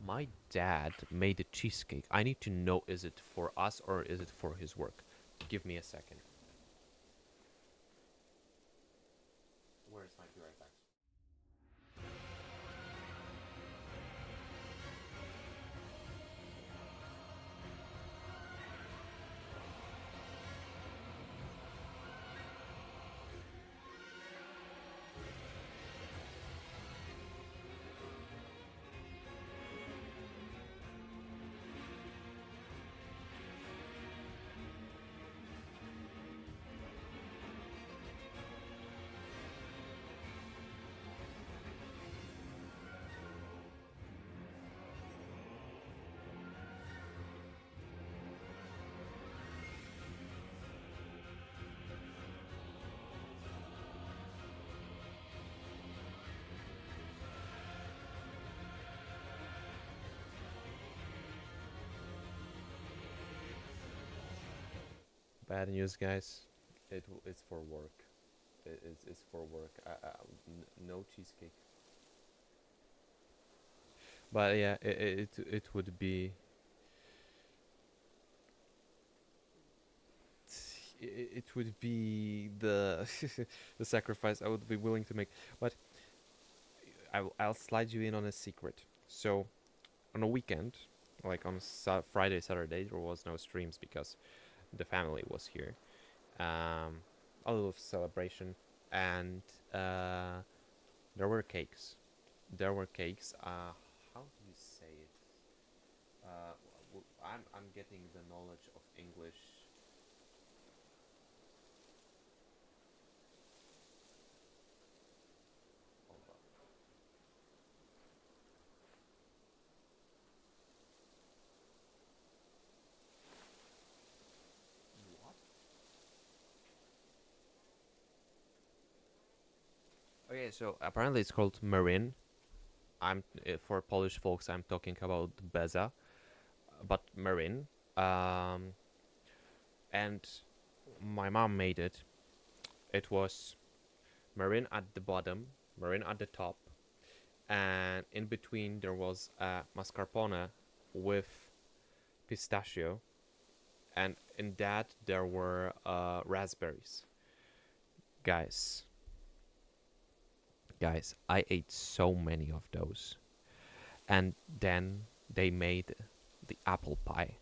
My dad made a cheesecake. I need to know, is it for us or is it for his work? Give me a second. Where's my be right back? Bad news, guys. It's for work. It's for work. No cheesecake. But yeah, it would be it would be the the sacrifice I would be willing to make. But I'll slide you in on a secret. So on a weekend, like on Friday, Saturday, there was no streams because the family was here. Um, a little celebration, and there were cakes. There were cakes. How do you say it? I'm getting the knowledge of English. Hold on. What? Okay, so apparently it's called Marin. I'm for Polish folks. I'm talking about Beza, but Marin. Um, and my mom made it. It was Marin at the bottom, Marin at the top, and in between there was mascarpone with pistachio, and in that there were raspberries. Guys, guys, I ate so many of those, and then they made the apple pie.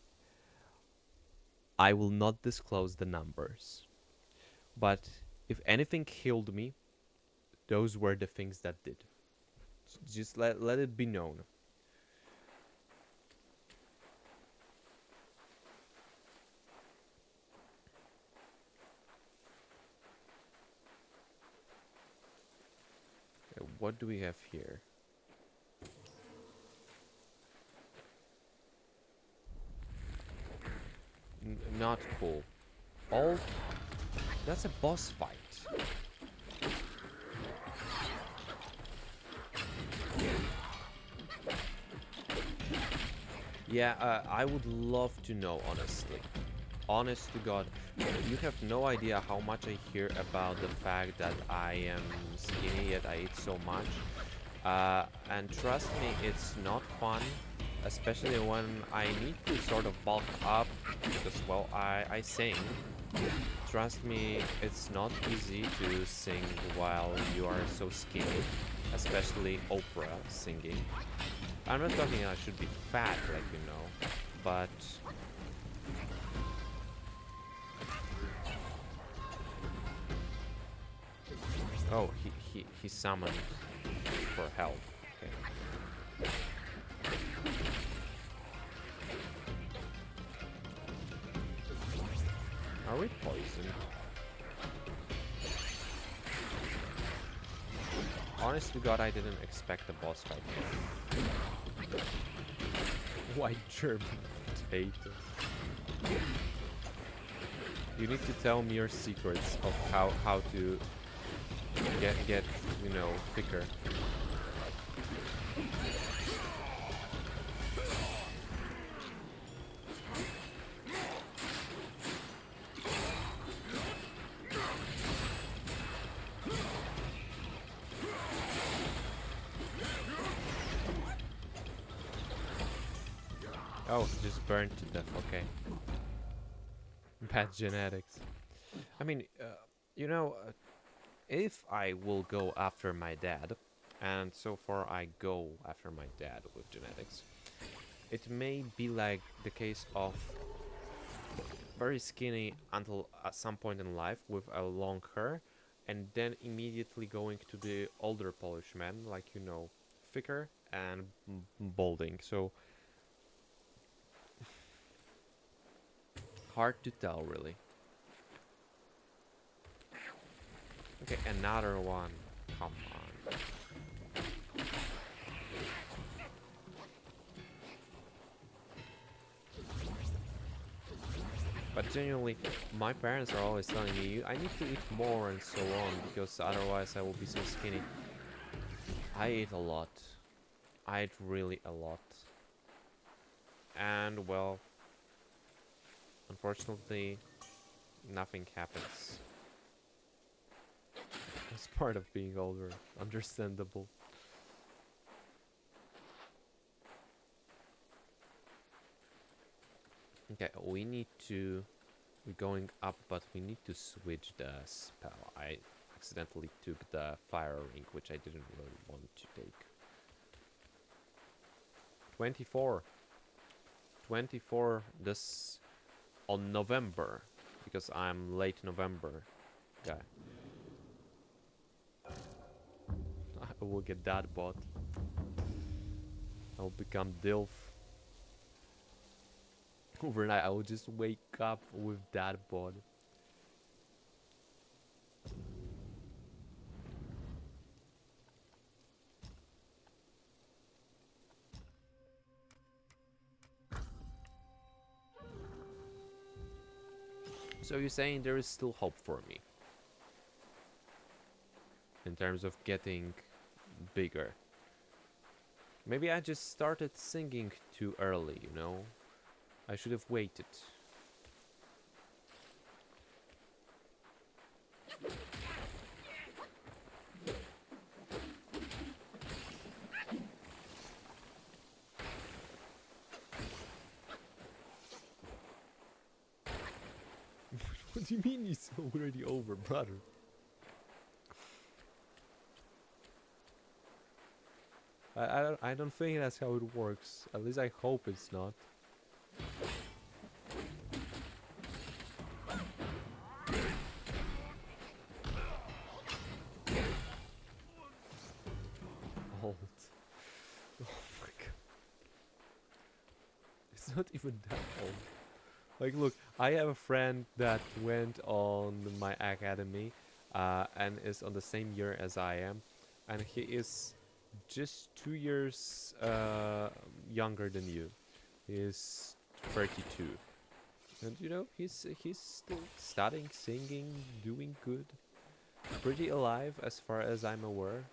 I will not disclose the numbers, but if anything killed me, those were the things that did. Just let it be known. What do we have here? Not cool. All that's a boss fight. Yeah, I would love to know, honestly. Honest to God, you have no idea how much I hear about the fact that I am skinny yet I eat so much. And trust me, it's not fun, especially when I need to sort of bulk up because, well, I sing. Trust me, it's not easy to sing while you are so skinny, especially opera singing. I'm not talking I should be fat, like you know, but oh, he summoned for help. Okay. Are we poisoned? Honest to God, I didn't expect a boss fight here. White German potato. You need to tell me your secrets of how to get you know thicker. Oh, just burned to death. Okay. Bad genetics. I mean, you know, if I will go after my dad, and so far I go after my dad with genetics, it may be like the case of very skinny until at some point in life with a long hair, and then immediately going to the older Polish man, like you know, thicker and balding. So hard to tell, really. Okay, another one. Come on. But genuinely, my parents are always telling me, I need to eat more and so on, because otherwise I will be so skinny. I eat a lot. I eat really a lot. And, well, unfortunately, nothing happens. It's part of being older. Understandable. Okay, we need to... We're going up, but we need to switch the spell. I accidentally took the fire ring, which I didn't really want to take. 24. 24 this on November, because I'm late November guy. I will get that bot. I'll become DILF. Overnight, I will just wake up with that bod. So you're saying there is still hope for me? In terms of getting bigger. Maybe I just started singing too early, you know? I should have waited. What do you mean it's already over, brother? I don't think that's how it works. At least I hope it's not. Old. Oh my god. It's not even that old. Like, look, I have a friend that went on my academy and is on the same year as I am, and he is just 2 years younger than you. He is 32, and you know he's still studying, singing, doing good, pretty alive as far as I'm aware.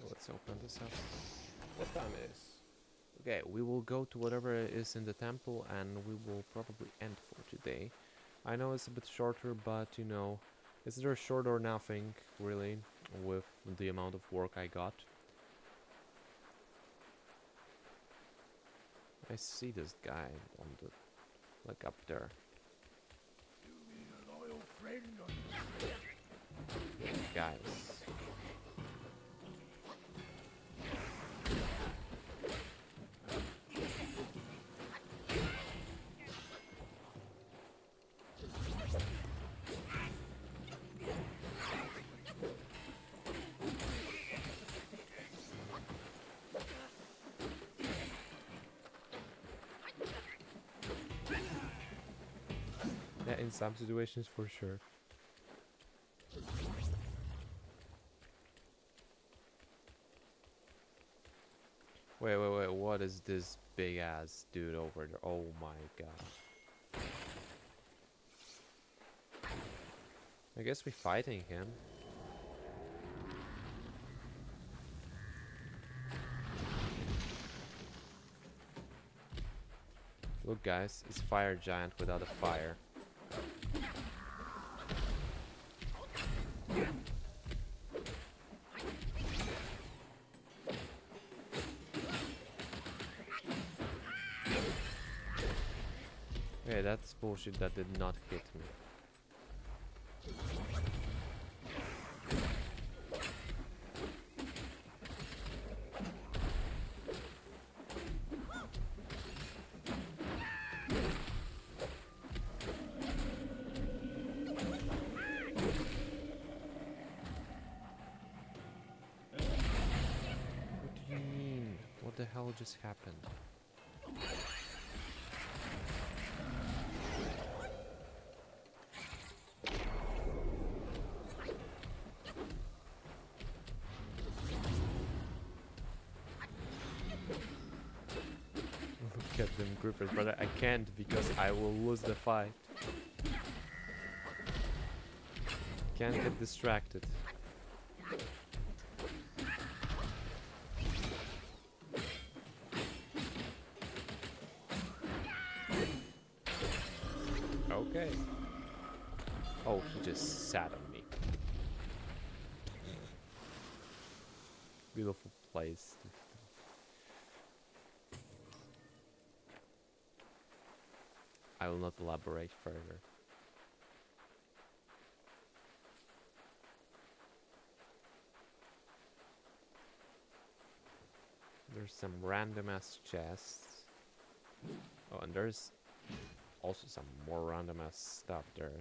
Let's open this up. What time is? Okay, we will go to whatever is in the temple and we will probably end for today. I know it's a bit shorter, but you know, it's either short or nothing, really, with the amount of work I got. I see this guy on the, like, up there. Guys. Yeah, in some situations for sure. Wait, what is this big ass dude over there? Oh my god. I guess we're fighting him. Look guys, it's fire giant without a fire. Yeah, that's bullshit, that did not hit me. hell just happened? Look at them grippers, but I can't because I will lose the fight. Can't get distracted. Okay. Oh, he just sat on me. Beautiful place. I will not elaborate further. There's some random ass chests. Oh, and there's also some more random ass stuff there.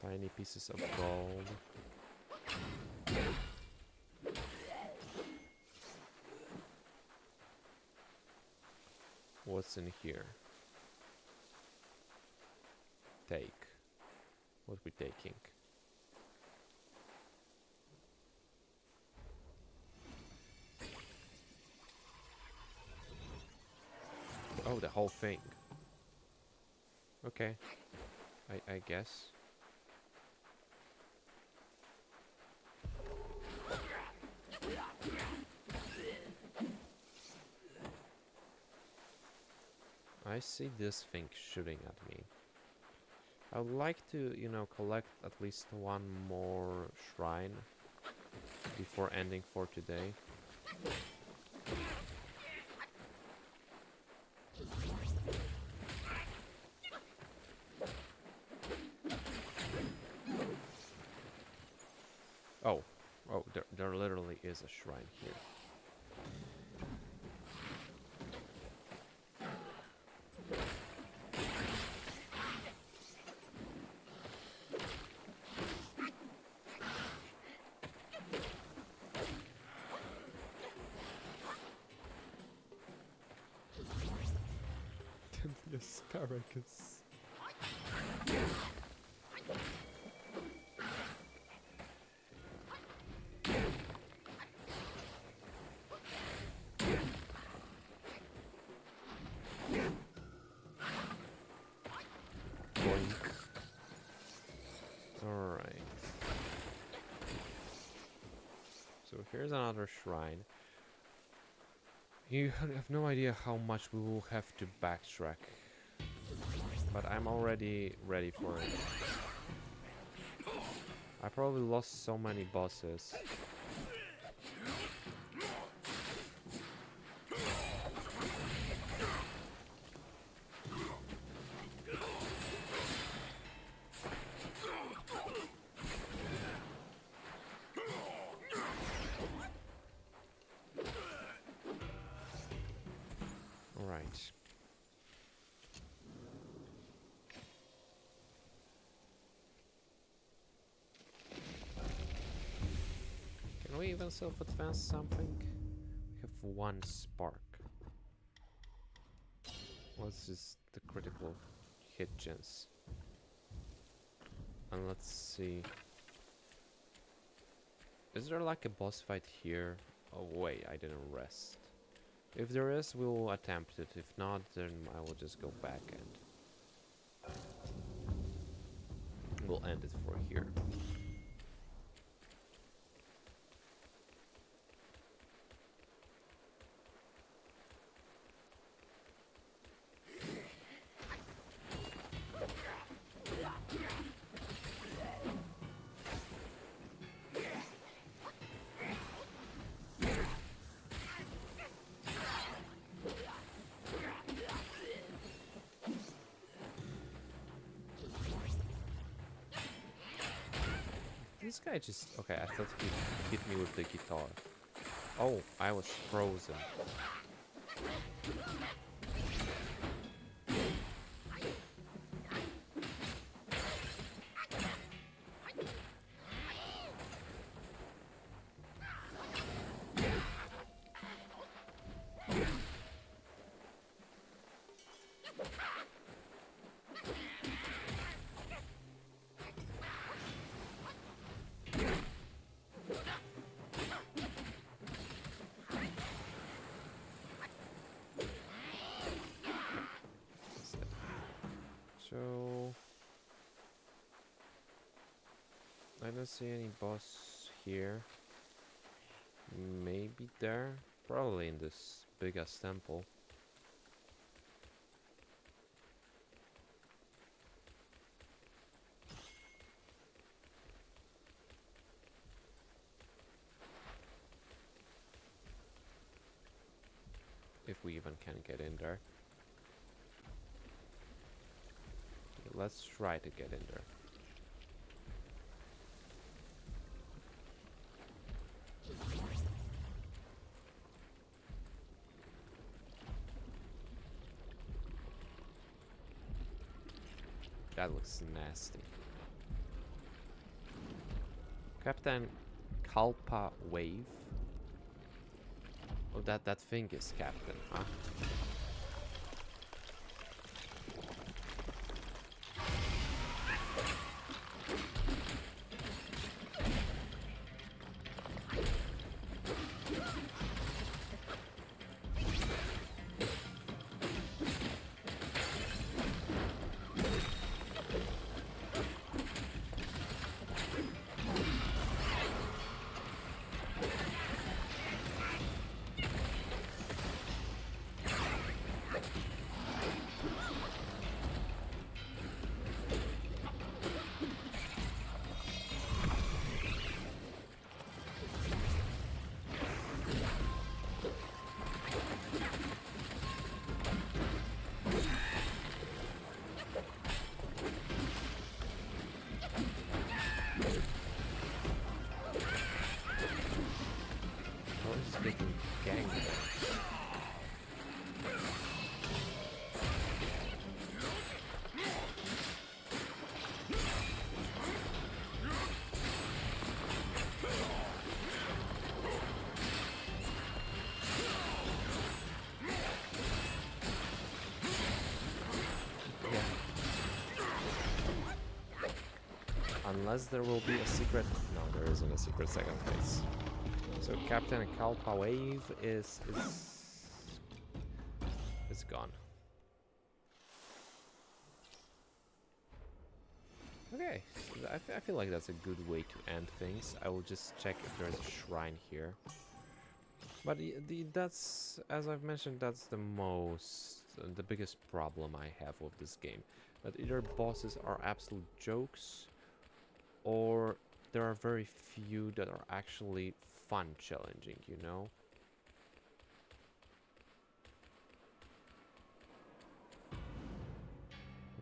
Tiny pieces of gold. What's in here? Take. What we taking? Oh, the whole thing. Okay. I guess. I see this thing shooting at me. I would like to, you know, collect at least one more shrine before ending for today. Oh, there literally is a shrine here. The asparagus. Boink. Alright. So here's another shrine. You have no idea how much we will have to backtrack. But I'm already ready for it. I probably lost so many bosses. Alright. Can we even self-advance something? We have one spark. What's this? The critical hit chance. And let's see. Is there like a boss fight here? Oh wait, I didn't rest. If there is, we will attempt it. If not, then I will just go back and we'll end it for here. This guy just... Okay, I thought he hit me with the guitar. Oh, I was frozen. don't see any boss here. Maybe there? Probably in this biggest temple. If we even can get in there. Okay, let's try to get in there. That looks nasty. Captain Kalpa Wave. Oh, that thing is Captain, huh? Getting gangbanged. Yeah. Unless there will be a secret. No, there isn't a secret second phase. So Captain Kalpa Wave is gone. Okay, I feel like that's a good way to end things. I will just check if there's a shrine here. But that's, as I've mentioned, that's the biggest problem I have with this game. That either bosses are absolute jokes, or there are very few that are actually fun challenging, you know?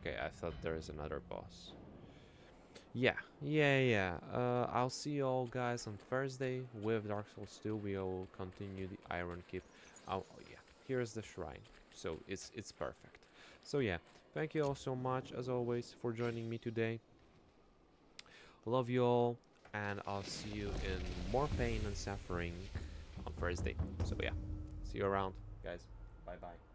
Okay, I thought there is another boss. Yeah. I'll see you all guys on Thursday with Dark Souls 2. We will continue the Iron Keep. Oh yeah, here's the shrine. So it's perfect. So yeah, thank you all so much as always for joining me today. Love you all, and I'll see you in more pain and suffering on Thursday. So yeah, see you around, guys. Bye bye.